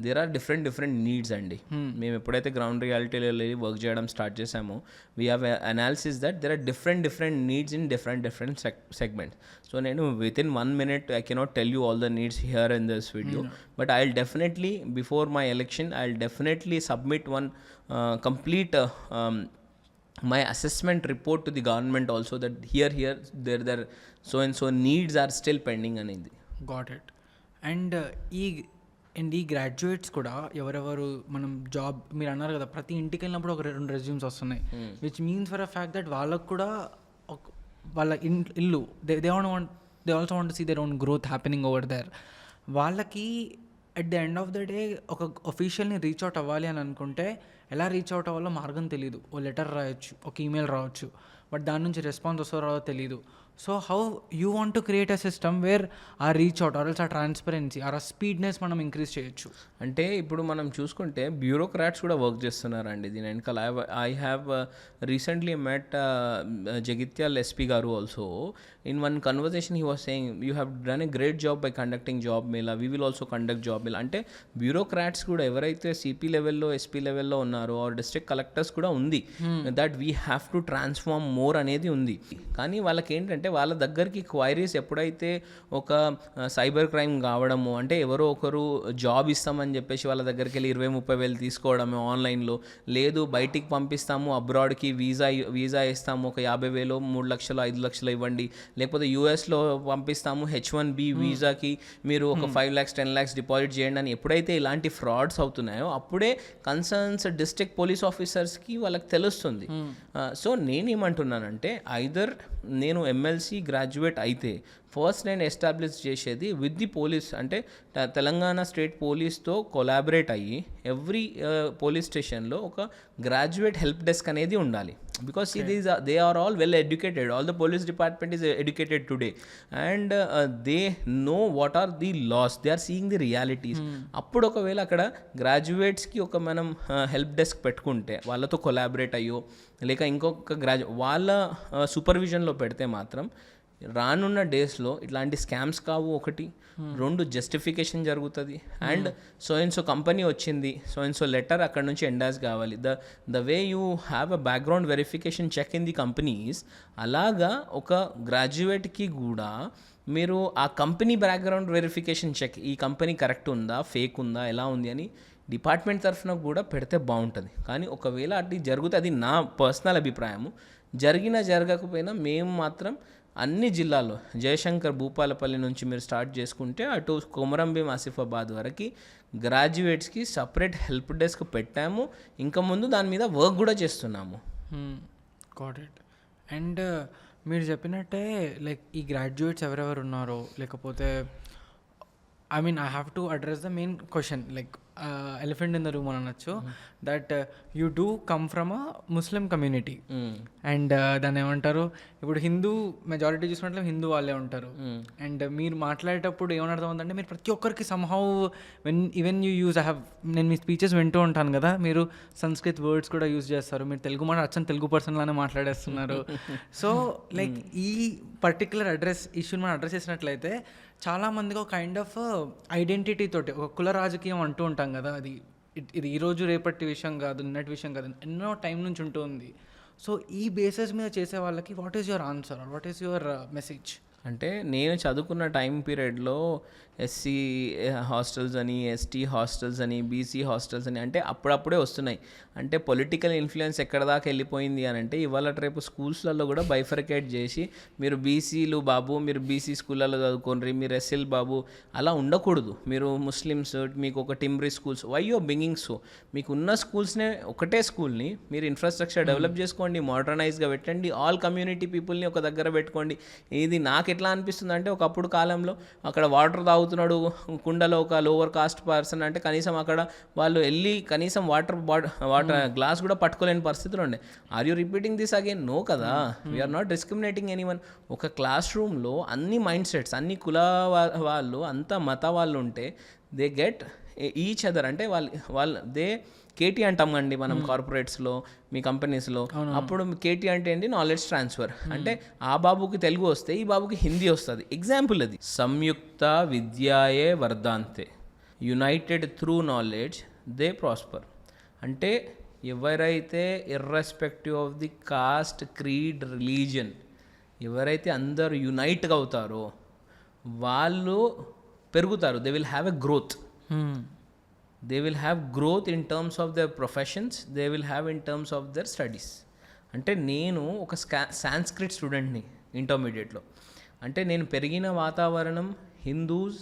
దేర్ ఆర్ డిఫరెంట్ నీడ్స్ అండి. మేము ఎప్పుడైతే గ్రౌండ్ రియాలిటీలో వెళ్ళి వర్క్ చేయడం స్టార్ట్ చేసామో we have analysis that there are different needs in different segments. So నేను with in 1 minute I cannot tell you all the needs here in this video, but I'll definitely, before my election, I'll definitely submit one complete my assessment report to the government also, that here there so and so needs are still pending అనేది. Got it. అండ్ ఈ గ్రాడ్యుయేట్స్ కూడా ఎవరెవరు మనం జాబ్ మీరు అన్నారు కదా ప్రతి ఇంటికి వెళ్ళినప్పుడు ఒక 2 రెజ్యూమ్స్ వస్తున్నాయి, which means for a fact that వాళ్ళకు కూడా వాళ్ళ ఇల్లు they also want see their own growth happening over there. వాళ్ళకి at the end of the day ఒక అఫీషియల్ని రీచ్ అవుట్ అవ్వాలి అని అనుకుంటే ఎలా రీచ్ అవుట్ అవ్వాలో మార్గం తెలియదు. ఓ లెటర్ రాయొచ్చు, ఒక ఈమెయిల్ రావచ్చు, బట్ దాని నుంచి రెస్పాన్స్ వస్తుందో రాదో తెలియదు. So how you want to create a system wear ఆ రీచ్ అవుట్ ఆర్ ఎల్స్ ఆ ట్రాన్స్పరెన్సీ ఆర్ ఆ స్పీడ్నెస్ మనం ఇంక్రీజ్ చేయొచ్చు. అంటే ఇప్పుడు మనం చూసుకుంటే బ్యూరోక్రాట్స్ కూడా వర్క్ చేస్తున్నారండి దీని వెనకాల. I have recently met Jagtial SP గారు also. In one conversation he was saying you have done a great job by conducting job mela, we will also conduct job mela. అంటే బ్యూరోక్రాట్స్ కూడా ఎవరైతే సిపి లెవెల్లో ఎస్పీ లెవెల్లో ఉన్నారో ఆర్ డిస్ట్రిక్ట్ కలెక్టర్స్ కూడా ఉంది that we have to transform more అనేది ఉంది. కానీ వాళ్ళకి ఏంటంటే వాళ్ళ దగ్గరికి క్వైరీస్ ఎప్పుడైతే ఒక సైబర్ క్రైమ్ కావడము, అంటే ఎవరో ఒకరు జాబ్ ఇస్తామని చెప్పేసి వాళ్ళ దగ్గరికి వెళ్ళి 20-30 వేలు తీసుకోవడము ఆన్లైన్లో, లేదు బయటికి పంపిస్తాము అబ్రాడ్కి వీసా ఇస్తాము ఒక 50,000 3 లక్షలు 5 లక్షలు ఇవ్వండి, లేకపోతే యూఎస్లో పంపిస్తాము H1B వీసాకి మీరు ఒక 5 lakhs 10 lakhs డిపాజిట్ చేయండి అని ఎప్పుడైతే ఇలాంటి ఫ్రాడ్స్ అవుతున్నాయో అప్పుడే కన్సర్న్స్ డిస్ట్రిక్ట్ పోలీస్ ఆఫీసర్స్కి వాళ్ళకి తెలుస్తుంది. సో నేనేమంటున్నానంటే ఐదర్ నేను ఎమ్మెల్సీ గ్రాడ్యుయేట్ అయితే ఫస్ట్ నేను ఎస్టాబ్లిష్ చేసేది విత్ ది పోలీస్, అంటే తెలంగాణ స్టేట్ పోలీస్తో కొలాబరేట్ అయ్యి ఎవ్రీ పోలీస్ స్టేషన్లో ఒక గ్రాడ్యుయేట్ హెల్ప్ డెస్క్ అనేది ఉండాలి. Because they are all well educated, all the police department is educated today and they know what are the laws, they are seeing the realities. అప్పుడు ఒకవేళ అక్కడ గ్రాడ్యుయేట్స్కి ఒక మనం హెల్ప్ డెస్క్ పెట్టుకుంటే వాళ్ళతో కొలాబరేట్ అయ్యో లేక ఇంకొక వాళ్ళ సూపర్విజన్లో పెడితే మాత్రం రానున్న డేస్లో ఇట్లాంటి స్కామ్స్ కావు, 1 2 జస్టిఫికేషన్ జరుగుతుంది. అండ్ సో కంపెనీ వచ్చింది, సో లెటర్ అక్కడ నుంచి ఎండాస్ కావాలి. The way you have a background verification check in the companies, అలాగా ఒక గ్రాడ్యుయేట్కి కూడా మీరు ఆ కంపెనీ బ్యాక్గ్రౌండ్ వెరిఫికేషన్ చెక్, ఈ కంపెనీ కరెక్ట్ ఉందా ఫేక్ ఉందా ఎలా ఉంది అని డిపార్ట్మెంట్ తరఫున కూడా పెడితే బాగుంటుంది. కానీ ఒకవేళ అది జరిగితే, అది నా పర్సనల్ అభిప్రాయము, జరగకపోయినా మేము మాత్రం అన్ని జిల్లాల్లో జయశంకర్ భూపాలపల్లి నుంచి మీరు స్టార్ట్ చేసుకుంటే అటు కొమరంభీం ఆసిఫాబాద్ వరకు గ్రాడ్యుయేట్స్కి సపరేట్ హెల్ప్ డెస్క్ పెట్టాము. ఇంకా ముందు దాని మీద వర్క్ కూడా చేస్తున్నాము. Got it. అండ్ మీరు చెప్పినట్టే లైక్ ఈ గ్రాడ్యుయేట్స్ ఎవరెవరు ఉన్నారో, లేకపోతే I mean I have to address the main question, like elephant in the room అని అనొచ్చు, that you do come from a Muslim community. And దాన్ని ఏమంటారు, ఇప్పుడు హిందూ మెజారిటీ చూసుకుంటే హిందూ వాళ్ళే ఉంటారు. అండ్ మీరు మాట్లాడేటప్పుడు ఏమని అర్థం అవుతుందంటే మీరు ప్రతి ఒక్కరికి సమ్హౌ ఈవెన్ యూ యూజ్ నేను మీ స్పీచెస్ వింటూ ఉంటాను కదా, మీరు సంస్కృత్ వర్డ్స్ కూడా యూజ్ చేస్తారు, మీరు తెలుగు అచ్చం తెలుగు పర్సన్ లానే మాట్లాడేస్తున్నారు. సో లైక్ ఈ పర్టికులర్ ఇష్యూని మనం అడ్రస్ చేసినట్లయితే చాలామందికి ఒక కైండ్ ఆఫ్ ఐడెంటిటీ తోటి ఒక కుల రాజకీయం అంటూ ఉంటాం కదా, ఇది ఈరోజు రేపటి విషయం కాదు, నిన్నటి విషయం కాదు, ఎన్నో టైం నుంచి ఉంటుంది. సో ఈ బేసిస్ మీద చేసే వాళ్ళకి what is your answer, what is your message? అంటే నేను చదువుకున్న టైం పీరియడ్లో ఎస్సీ హాస్టల్స్ అని, ఎస్టీ హాస్టల్స్ అని, బీసీ హాస్టల్స్ అని అంటే అప్పుడప్పుడే వస్తున్నాయి. అంటే పొలిటికల్ ఇన్ఫ్లుయెన్స్ ఎక్కడ దాకా వెళ్ళిపోయింది అని అంటే ఇవాళ రేపు స్కూల్స్లలో కూడా బైఫర్కేట్ చేసి మీరు బీసీలు బాబు మీరు బీసీ స్కూళ్ళలో చదువుకోండి, మీరు ఎస్ఎల్ బాబు అలా ఉండకూడదు. మీరు ముస్లిమ్స్ మీకు ఒక టింబ్రీ schools, why you bringing so, మీకు ఉన్న స్కూల్స్నే ఒకటే స్కూల్ని మీరు ఇన్ఫ్రాస్ట్రక్చర్ డెవలప్ చేసుకోండి, మోడర్నైజ్గా పెట్టండి, ఆల్ కమ్యూనిటీ పీపుల్ని ఒక దగ్గర పెట్టుకోండి. ఇది నాకు ఎట్లా అనిపిస్తుంది అంటే ఒకప్పుడు కాలంలో అక్కడ వాటర్ తాగుతున్నాడు కుండలో ఒక లోవర్ కాస్ట్ పర్సన్ అంటే కనీసం అక్కడ వాళ్ళు వెళ్ళి కనీసం వాటర్ గ్లాస్ కూడా పట్టుకోలేని పరిస్థితులు ఉండే. Are you repeating this again? No కదా, వీఆర్ నాట్ డిస్క్రిమినేటింగ్ ఎనీవన్. ఒక క్లాస్ రూమ్లో అన్ని మైండ్ సెట్స్, అన్ని కుల వాళ్ళు, అంత మత వాళ్ళు ఉంటే దే గెట్ ఈచ్ అదర్ అంటే దే కేటీ అంటాం అండి మనం కార్పొరేట్స్లో, మీ కంపెనీస్లో. అప్పుడు కేటీ అంటే ఏంటి, నాలెడ్జ్ ట్రాన్స్ఫర్. అంటే ఆ బాబుకి తెలుగు వస్తే ఈ బాబుకి హిందీ వస్తుంది. ఎగ్జాంపుల్ అది. సంయుక్త విద్యాయే వర్ధాంతే, united through knowledge they prosper. అంటే ఎవరైతే irrespective of the caste, creed, religion, ఎవరైతే అందరూ యునైట్గా అవుతారో వాళ్ళు పెరుగుతారు. They will have a growth. They will have growth in terms of their professions, they will have in terms of their studies. అంటే నేను ఒక సాంస్క్రిట్ స్టూడెంట్ని ఇంటర్మీడియట్లో. అంటే నేను పెరిగిన వాతావరణం హిందూస్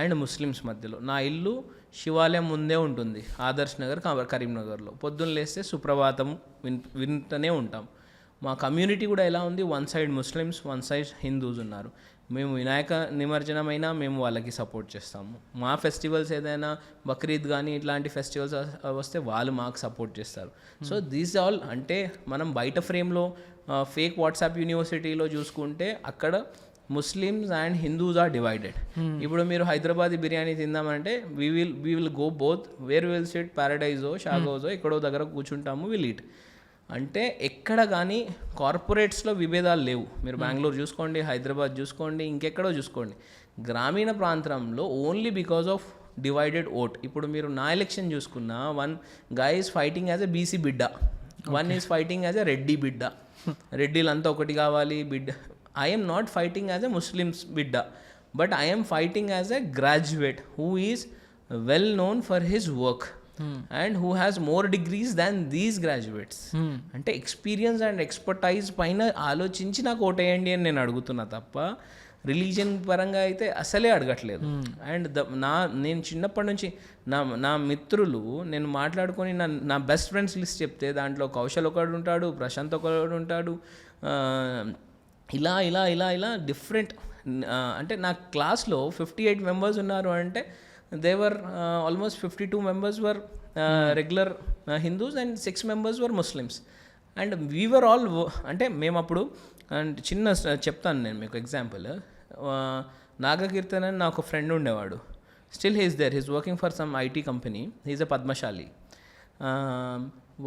అండ్ ముస్లిమ్స్ మధ్యలో. నా ఇల్లు శివాలయం ముందే ఉంటుంది, ఆదర్శ్ నగర్, కరీంనగర్లో. పొద్దున్న లేస్తే సుప్రభాతం వింటూనే ఉంటాం. మా కమ్యూనిటీ కూడా ఎలా ఉంది, one side Muslims, one side Hindus ఉన్నారు. మేము వినాయక నిమజ్జనమైనా మేము వాళ్ళకి సపోర్ట్ చేస్తాము. మా ఫెస్టివల్స్ ఏదైనా బక్రీద్ కానీ ఇట్లాంటి ఫెస్టివల్స్ వస్తే వాళ్ళు మాకు సపోర్ట్ చేస్తారు. సో దీస్ ఆల్ అంటే మనం బయట ఫ్రేమ్లో ఫేక్ వాట్సాప్ యూనివర్సిటీలో చూసుకుంటే అక్కడ Muslims and Hindus are divided. ఇప్పుడు మీరు హైదరాబాదీ బిర్యానీ తిందామంటే we will go both, where will sit, ప్యారడైజో, షాగోజో ఎక్కడో దగ్గర కూర్చుంటాము, విల్ ఈట్. అంటే ఎక్కడ కానీ కార్పొరేట్స్లో విభేదాలు లేవు. మీరు బెంగళూరు చూసుకోండి, హైదరాబాద్ చూసుకోండి, ఇంకెక్కడో చూసుకోండి. గ్రామీణ ప్రాంతంలో only because of divided vote. ఇప్పుడు మీరు నా ఎలక్షన్ చూసుకున్నా, one guy is fighting as a BC బిడ్డ, one is fighting as a Reddy బిడ్డ. రెడ్డిలంతా ఒకటి కావాలి బిడ్డ. I'm not fighting as a Muslims బిడ్డ, but I'm fighting as a graduate who is well known for his work and who has more degrees than these graduates. అంటే ఎక్స్పీరియన్స్ అండ్ ఎక్స్పర్టైజ్ పైన ఆలోచించి నాకు ఓటేయండి అని నేను అడుగుతున్నా తప్ప రిలీజన్ పరంగా అయితే అసలే అడగట్లేదు. అండ్ నేను చిన్నప్పటి నుంచి నా మిత్రులు నేను మాట్లాడుకొని నా బెస్ట్ ఫ్రెండ్స్ లిస్ట్ చెప్తే దాంట్లో కౌశల్ ఒకడు ఉంటాడు, ప్రశాంత్ ఒకడు ఉంటాడు, ఇలా ఇలా ఇలా ఇలా డిఫరెంట్. అంటే నా క్లాస్లో 58 మెంబర్స్ ఉన్నారు అంటే they were almost 52 members were regular Hindus and 6 members were Muslims. And we were all అంటే మేము అప్పుడు అండ్ చిన్న చెప్తాను నేను మీకు ఎగ్జాంపుల్. నాగకీర్తన్ అని నాకు ఫ్రెండ్ ఉండేవాడు. Still he's there, he's working for some IT company, he's a Padmashali.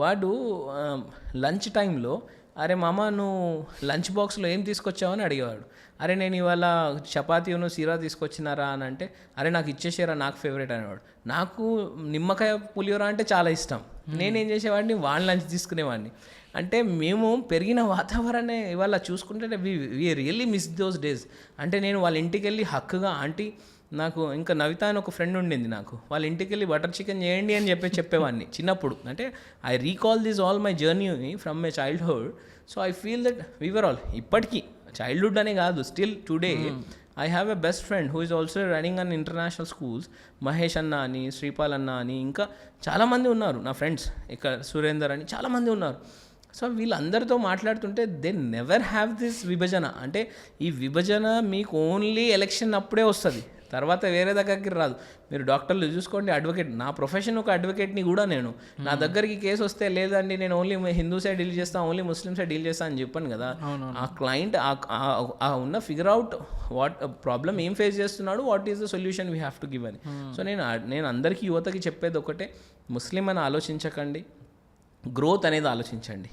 వాడు లంచ్ టైంలో, అరే మామ నువ్వు లంచ్ బాక్స్లో ఏం తీసుకొచ్చావని అడిగేవాడు. అరే నేను ఇవాళ చపాతీను సీరా తీసుకొచ్చినారా అని అంటే, అరే నాకు ఇచ్చేసారా, నాకు ఫేవరెట్ అనేవాడు. నాకు నిమ్మకాయ పులిహోర అంటే చాలా ఇష్టం. నేనేం చేసేవాడిని, వాళ్ళ లంచ్ తీసుకునేవాడిని. అంటే మేము పెరిగిన వాతావరణం ఇవాళ చూసుకుంటే we really miss those days. అంటే నేను వాళ్ళ ఇంటికి వెళ్ళి హక్కుగా, ఆంటీ నాకు ఇంకా నవిత అని ఒక ఫ్రెండ్ ఉండింది నాకు, వాళ్ళ ఇంటికి వెళ్ళి బటర్ చికెన్ చేయండి అని చెప్పేవాడిని చిన్నప్పుడు. అంటే I recall this all my journey from my childhood. So I feel that we were all, ఇప్పటికీ చైల్డ్హుడ్ అనే కాదు, still today I have a best friend who is also running an international schools. Mahesh అన్న అని, శ్రీపాల్ అన్న అని, ఇంకా చాలామంది ఉన్నారు నా ఫ్రెండ్స్. ఇక్కడ సురేందర్ అని చాలామంది ఉన్నారు. సో వీళ్ళందరితో మాట్లాడుతుంటే దే నెవర్ హ్యావ్ దిస్ విభజన. అంటే ఈ విభజన మీకు ఓన్లీ ఎలక్షన్ అప్పుడే వస్తుంది, తర్వాత వేరే దగ్గరికి రాదు. మీరు డాక్టర్లు చూసుకోండి, అడ్వకేట్, నా ప్రొఫెషన్ ఒక అడ్వకేట్ని కూడా నేను. నా దగ్గరికి కేసు వస్తే లేదండి నేను ఓన్లీ హిందూసే డీల్ చేస్తాను, ఓన్లీ ముస్లిమ్సే డీల్ చేస్తాను అని చెప్పాను కదా. ఆ క్లయింట్ ఉన్న ఫిగర్ అవుట్ వాట్ ప్రాబ్లమ్ ఏం ఫేస్ చేస్తున్నాడు, what is the solution we have to give అని. సో నేను అందరికీ యువతకి చెప్పేది ఒకటే, ముస్లిం అని ఆలోచించకండి, గ్రోత్ అనేది ఆలోచించండి.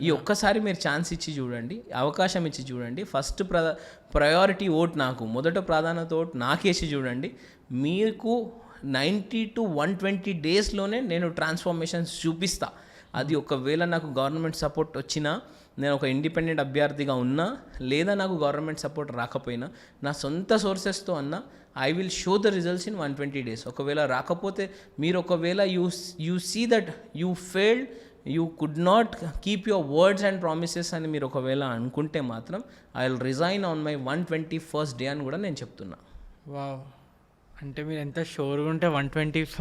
ఈ ఒక్కసారి మీరు ఛాన్స్ ఇచ్చి చూడండి, అవకాశం ఇచ్చి చూడండి. ఫస్ట్ ప్రయారిటీ ఓట్ నాకు, మొదట ప్రాధాన్యత ఓట్ నాకేసి చూడండి. మీకు 90 to 120 డేస్లోనే నేను ట్రాన్స్ఫర్మేషన్స్ చూపిస్తా. అది ఒకవేళ నాకు గవర్నమెంట్ సపోర్ట్ వచ్చినా, నేను ఒక ఇండిపెండెంట్ అభ్యర్థిగా ఉన్నా, లేదా నాకు గవర్నమెంట్ సపోర్ట్ రాకపోయినా, నా సొంత సోర్సెస్తో అన్నా, I will show the results in 120 days. ఒకవేళ రాకపోతే, మీరు ఒకవేళ you see that you failed, you could not keep your words and promises అని మీరు ఒకవేళ అనుకుంటే మాత్రం I will resign on my 121st day అని కూడా నేను చెప్తున్నా. వావ్, అంటే మీరు ఎంత షూర్గా ఉంటే 121st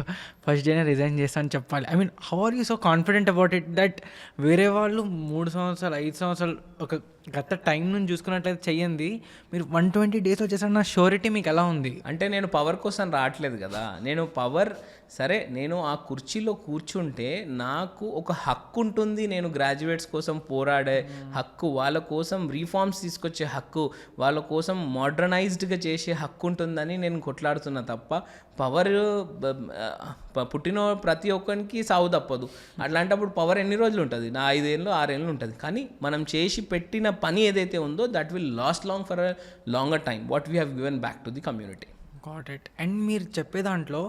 ఫస్ట్ డేనే రిజైన్ చేస్తాను చెప్పాలి. I mean how are you so confident about it that వేరే వాళ్ళు 3 సంవత్సరాలు 5 సంవత్సరాలు ఒక గత టైం నుంచి చూసుకున్నట్లయితే చెయ్యింది మీరు 120 డేస్ వచ్చేసన్న షూరిటీ మీకు ఎలా ఉంది? అంటే నేను పవర్ కోసం రావట్లేదు కదా, నేను పవర్ సరే నేను ఆ కుర్చీలో కూర్చుంటే నాకు ఒక హక్కు ఉంటుంది, నేను గ్రాడ్యుయేట్స్ కోసం పోరాడే హక్కు, వాళ్ళ కోసం రీఫార్మ్స్ తీసుకొచ్చే హక్కు, వాళ్ళ కోసం మోడర్నైజ్డ్గా చేసే హక్కు ఉంటుందని నేను కొట్లాడుతున్నా తప్ప పవర్ పుట్టిన ప్రతి ఒక్కరికి సాగు తప్పదు. అట్లాంటప్పుడు పవర్ ఎన్ని రోజులు ఉంటుంది? నా 5 ఏళ్ళు 6 ఏళ్ళు ఉంటుంది. కానీ మనం చేసి పెట్టిన పని ఏదైతే ఉందో that will last long for a longer time what we have given back to the community. Got it. And మీరు చెప్పే దాంట్లో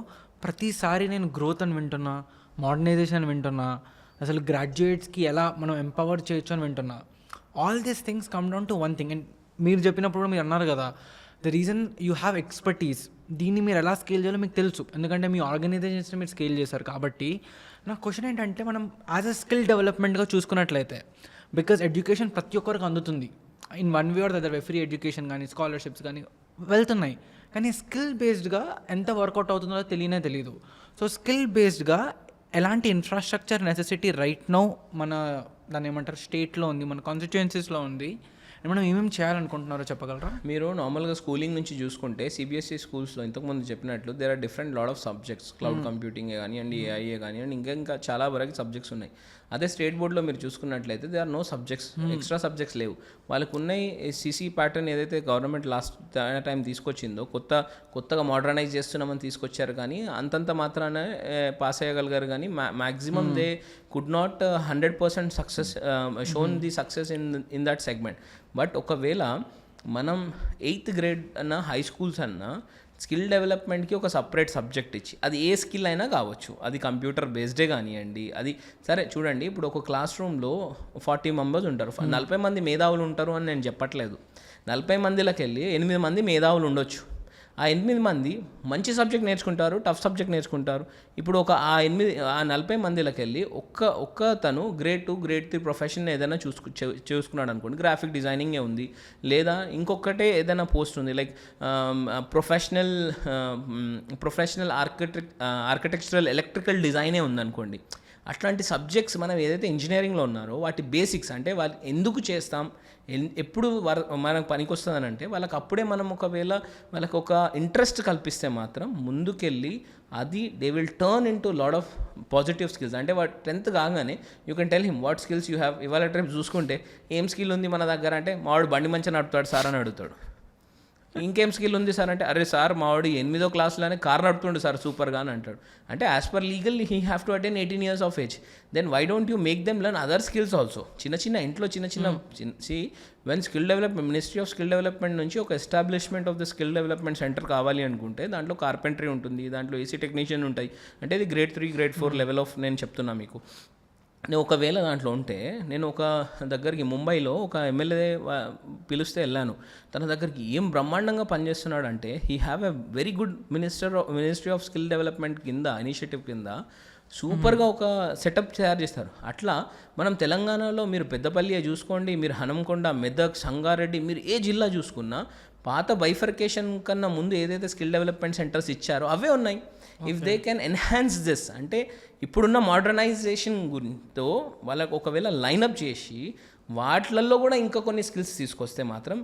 ప్రతిసారి నేను గ్రోత్ అని వింటున్నా, మోడర్నైజేషన్ అని వింటున్నా, అసలు గ్రాడ్యుయేట్స్కి ఎలా మనం ఎంపవర్ చేయొచ్చు అని వింటున్నా. All these things come down to one thing. And మీరు చెప్పినప్పుడు కూడా మీరు అన్నారు కదా, the reason you have expertise, దీన్ని మీరు ఎలా స్కేల్ చేయాలో మీకు తెలుసు, ఎందుకంటే మీ ఆర్గనైజేషన్స్ని మీరు స్కేల్ చేశారు. కాబట్టి నా క్వశ్చన్ ఏంటంటే మనం యాజ్ అ స్కిల్ డెవలప్మెంట్గా చూసుకున్నట్లయితే, బికాజ్ ఎడ్యుకేషన్ ప్రతి ఒక్కరికి అందుతుంది in one way or the other way, free education కానీ స్కాలర్షిప్స్ కానీ వెళ్తున్నాయి, కానీ స్కిల్ బేస్డ్గా ఎంత వర్కౌట్ అవుతుందో తెలియదు. సో స్కిల్ బేస్డ్గా ఎలాంటి ఇన్ఫ్రాస్ట్రక్చర్ నెసెసిటీ రైట్ నౌ మన దాన్ని ఏమంటారు స్టేట్లో ఉంది, మన కాన్స్టిట్యుయెన్సీస్లో ఉంది, మనం ఏమేమి చేయాలనుకుంటున్నారో చెప్పగలరా? మీరు నార్మల్గా స్కూలింగ్ నుంచి చూసుకుంటే సిబిఎస్ఈ స్కూల్స్లో ఇంతకుముందు చెప్పినట్లు there are different lot of subjects, cloud computing కానివ్వండి, ఏఐఏ కానివ్వండి, ఇంకా చాలా వరకు సబ్జెక్ట్స్ ఉన్నాయి. అదే స్టేట్ బోర్డులో మీరు చూసుకున్నట్లయితే they are no subjects, extra subjects లేవు. వాళ్ళకు ఉన్నాయి సిసి ప్యాటర్న్ ఏదైతే గవర్నమెంట్ లాస్ట్ టైం తీసుకొచ్చిందో, కొత్తగా మోడర్నైజ్ చేస్తున్నామని తీసుకొచ్చారు, కానీ అంతంత మాత్రాన పాస్ అయ్యగలిగారు. కానీ maximum they could not 100% success shown the success in that segment. But ఒకవేళ మనం 8th గ్రేడ్ అన్న హై స్కూల్స్ అన్న స్కిల్ డెవలప్మెంట్కి ఒక సపరేట్ సబ్జెక్ట్ ఇచ్చి, అది ఏ స్కిల్ అయినా కావచ్చు, అది కంప్యూటర్ బేస్డే కానివ్వండి, అది సరే చూడండి. ఇప్పుడు ఒక క్లాస్ రూమ్లో 40 మెంబర్స్ ఉంటారు, 40 మంది మేధావులు ఉంటారు అని నేను చెప్పట్లేదు. 40 మందిలోకి వెళ్ళి 8 మంది మేధావులు ఉండొచ్చు. ఆ 8 మంది మంచి సబ్జెక్ట్ నేర్చుకుంటారు, టఫ్ సబ్జెక్ట్ నేర్చుకుంటారు. ఇప్పుడు ఆ 40 మందిలోకి వెళ్ళి ఒక్క తను గ్రేడ్ 2 గ్రేడ్ 3 ప్రొఫెషన్ ఏదైనా చూసుకున్నాడు అనుకోండి, గ్రాఫిక్ డిజైనింగే ఉంది, లేదా ఇంకొకటే ఏదైనా పోస్ట్ ఉంది లైక్ ప్రొఫెషనల్ ఆర్కిటెక్చరల్ ఎలక్ట్రికల్ డిజైనే ఉందనుకోండి. అట్లాంటి సబ్జెక్ట్స్ మనం ఏదైతే ఇంజనీరింగ్లో ఉన్నారో వాటి బేసిక్స్, అంటే వాళ్ళు ఎందుకు చేస్తాం, ఎప్పుడు మనకు పనికి వస్తుందని అంటే వాళ్ళకి అప్పుడే మనం ఒకవేళ వాళ్ళకి ఒక ఇంట్రెస్ట్ కల్పిస్తే మాత్రం ముందుకెళ్ళి అది they will turn in to lot of positive skills. అంటే వాడు 10th కాగానే you can tell him what skills you have. ఇవాళ ట్రిప్ చూసుకుంటే ఏం స్కిల్ ఉంది మన దగ్గర అంటే, మావాడు బండి మంచిగా నడుపుతాడు సార్ అని అడుగుతాడు. ఇంకేం స్కిల్ ఉంది సార్ అంటే, అరే సార్ మావాడు 8వ క్లాస్లోనే కార్ నడుపుతుండు సార్ సూపర్గా అని అంటాడు. అంటే as per legal he have to attain 18 years of age. Then why don't you make them learn other skills also? ఇంట్లో when skill development, ministry of skill development నుంచి ఒక establishment of the skill development centre కావాలి అనుకుంటే దాంట్లో కార్పెంటరీ ఉంటుంది, దాంట్లో ఏసీ టెక్నీషియన్ ఉంటాయి. అంటే ఇది గ్రేడ్ 3 గ్రేడ్ 4 లెవెల్ ఆఫ్ నేను చెప్తున్నా మీకు. నేను ఒకవేళ దాంట్లో ఉంటే, నేను ఒక దగ్గరికి ముంబైలో ఒక ఎమ్మెల్యే పిలిస్తే వెళ్ళాను. తన దగ్గరికి ఏం బ్రహ్మాండంగా పనిచేస్తున్నాడు అంటే, he have a very good ministry of skill development కింద ఇనిషియేటివ్ కింద సూపర్గా ఒక సెటప్ తయారు చేస్తారు. అట్లా మనం తెలంగాణలో మీరు పెద్దపల్లి చూసుకోండి, మీరు హనంకొండ, మెదక్, సంగారెడ్డి, మీరు ఏ జిల్లా చూసుకున్నా పాత బైఫర్కేషన్ కన్నా ముందు ఏదైతే స్కిల్ డెవలప్మెంట్ సెంటర్స్ ఇచ్చారో అవే ఉన్నాయి. If they can enhance this, అంటే ఇప్పుడున్న మోడర్నైజేషన్ గురితో వాళ్ళకు ఒకవేళ లైనప్ చేసి వాటిలలో కూడా ఇంకా కొన్ని స్కిల్స్ తీసుకొస్తే మాత్రం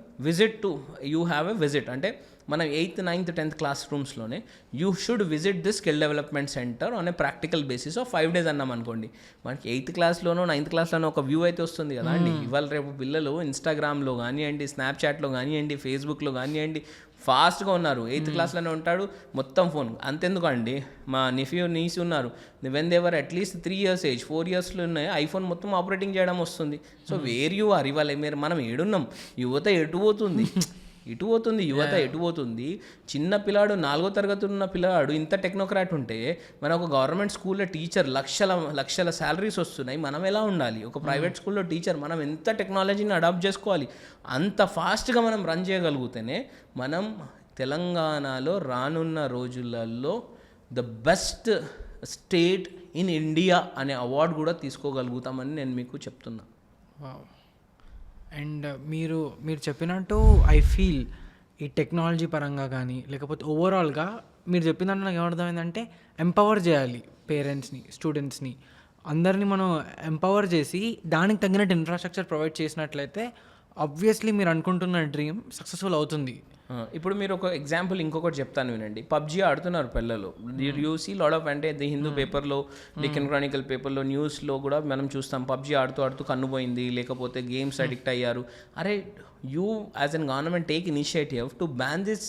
యూ హ్యావ్ ఎ విజిట్. అంటే మనం 8th 9th 10th క్లాస్ రూమ్స్లోనే you should visit this skill development centre on a practical basis of 5 days అన్నాం అనుకోండి. మనకి 8th క్లాస్లోనో 9th క్లాస్లోనో ఒక వ్యూ అయితే వస్తుంది కదా అండి. ఇవాళ రేపు పిల్లలు ఇన్స్టాగ్రామ్లో కానివ్వండి, స్నాప్చాట్లో కానివ్వండి, ఫేస్బుక్లో కానివ్వండి ఫాస్ట్గా ఉన్నారు. 8th క్లాస్లోనే ఉంటాడు, మొత్తం ఫోన్. అంతెందుకండి, మా నీస్ ఉన్నారు, when they were at least 3 years age, 4 yearsలో ఉన్నాయి, ఐఫోన్ మొత్తం ఆపరేటింగ్ చేయడం వస్తుంది. సో వేర్ యూ ఆర్, ఇవాళ మనం ఏడున్నాం, యువత ఎటు పోతుంది, ఎటు పోతుంది. చిన్న పిల్లాడు 4వ తరగతి ఉన్న పిల్లాడు ఇంత టెక్నోక్రాట్ ఉంటే, మన ఒక గవర్నమెంట్ స్కూల్లో టీచర్ లక్షల శాలరీస్ వస్తున్నాయి. మనం ఎలా ఉండాలి? ఒక ప్రైవేట్ స్కూల్లో టీచర్ మనం ఎంత టెక్నాలజీని అడాప్ట్ చేసుకోవాలి? అంత ఫాస్ట్గా మనం రన్ చేయగలిగితేనే మనం తెలంగాణలో రానున్న రోజులలో the best state in India అనే అవార్డు కూడా తీసుకోగలుగుతామని నేను మీకు చెప్తున్నా. అండ్ మీరు చెప్పినట్టు ఐ ఫీల్ ఈ టెక్నాలజీ పరంగా కానీ లేకపోతే ఓవరాల్గా మీరు చెప్పిన దాంట్లో నాకు ఏమర్థమైందంటే ఎంపవర్ చేయాలి పేరెంట్స్ని, స్టూడెంట్స్ని, అందరినీ మనం ఎంపవర్ చేసి దానికి తగినట్టు ఇన్ఫ్రాస్ట్రక్చర్ ప్రొవైడ్ చేసినట్లయితే ఆబ్వియస్లీ మీరు అనుకుంటున్న డ్రీమ్ సక్సెస్ఫుల్ అవుతుంది. ఇప్పుడు మీరు ఒక ఎగ్జాంపుల్ ఇంకొకటి చెప్తాను వినండి. పబ్జీ ఆడుతున్నారు పిల్లలు. యూసీ లాడ్ ఆఫ్, అంటే ది హిందూ పేపర్లో, డెక్కన్ క్రానికల్ పేపర్లో, న్యూస్లో కూడా మనం చూస్తాం పబ్జీ ఆడుతూ ఆడుతూ కన్నుపోయింది, లేకపోతే గేమ్స్ అడిక్ట్ అయ్యారు. అరే, you as an government take initiative to ban this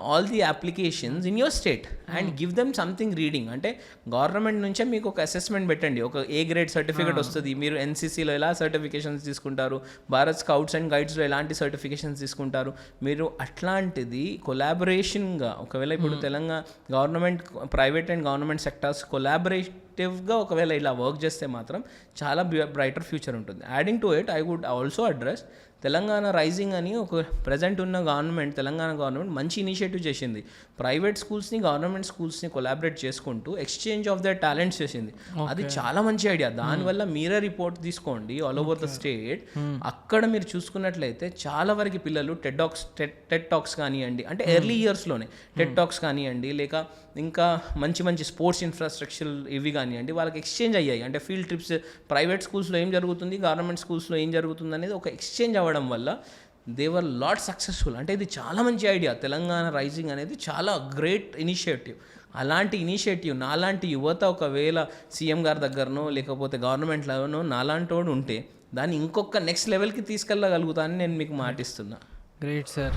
all the applications in your state and give them something reading. అంటే గవర్నమెంట్ నుంచే మీకు ఒక అసెస్మెంట్ పెట్టండి, ఒక ఏ గ్రేడ్ సర్టిఫికేట్ వస్తుంది, మీరు ఎన్సీసీలో ఎలా సర్టిఫికేషన్స్ తీసుకుంటారు, భారత్ స్కౌట్స్ అండ్ గైడ్స్లో ఎలాంటి సర్టిఫికేషన్స్ తీసుకుంటారు, మీరు అట్లాంటిది కొలాబరేషన్గా ఒకవేళ ఇప్పుడు Telangana government, private and government sectors కొలాబరేటివ్గా ఒకవేళ ఇలా వర్క్ చేస్తే మాత్రం చాలా బ్రైటర్ ఫ్యూచర్ ఉంటుంది. Adding to it, I would also address Telangana rising అని ఒక ప్రజెంట్ ఉన్న గవర్నమెంట్, తెలంగాణ గవర్నమెంట్ మంచి ఇనిషియేటివ్ చేసింది. ప్రైవేట్ స్కూల్స్ని గవర్నమెంట్ స్కూల్స్ని కొలాబరేట్ చేసుకుంటూ ఎక్స్చేంజ్ ఆఫ్ దర్ టాలెంట్స్ చేసింది. అది చాలా మంచి ఐడియా. దానివల్ల మీరే రిపోర్ట్ తీసుకోండి ఆల్ ఓవర్ ద స్టేట్. అక్కడ మీరు చూసుకున్నట్లయితే చాలా వరకు పిల్లలు టెడ్ టాక్స్ కానివ్వండి, అంటే ఎర్లీ ఇయర్స్లోనే టెడ్ టాక్స్ కానివ్వండి, లేక ఇంకా మంచి మంచి స్పోర్ట్స్ ఇన్ఫ్రాస్ట్రక్చర్ ఇవి కానివ్వండి, వాళ్ళకి ఎక్స్చేంజ్ అయ్యాయి. అంటే ఫీల్డ్ ట్రిప్స్, ప్రైవేట్ స్కూల్స్లో ఏం జరుగుతుంది, గవర్నమెంట్ స్కూల్స్లో ఏం జరుగుతుంది అనేది ఒక ఎక్స్చేంజ్ అవ్వడం వల్ల దే వర్ లాట్ సక్సెస్ఫుల్. అంటే ఇది చాలా మంచి ఐడియా. తెలంగాణ రైజింగ్ అనేది చాలా గ్రేట్ ఇనిషియేటివ్. అలాంటి ఇనిషియేటివ్ నాలాంటి యువత ఒకవేళ సీఎం గారి దగ్గరనో లేకపోతే గవర్నమెంట్లోనో నాలాంటి వాడు ఉంటే దాన్ని ఇంకొక నెక్స్ట్ లెవెల్కి తీసుకెళ్ళగలుగుతా అని నేను మీకు మాటిస్తున్నా. Great sir.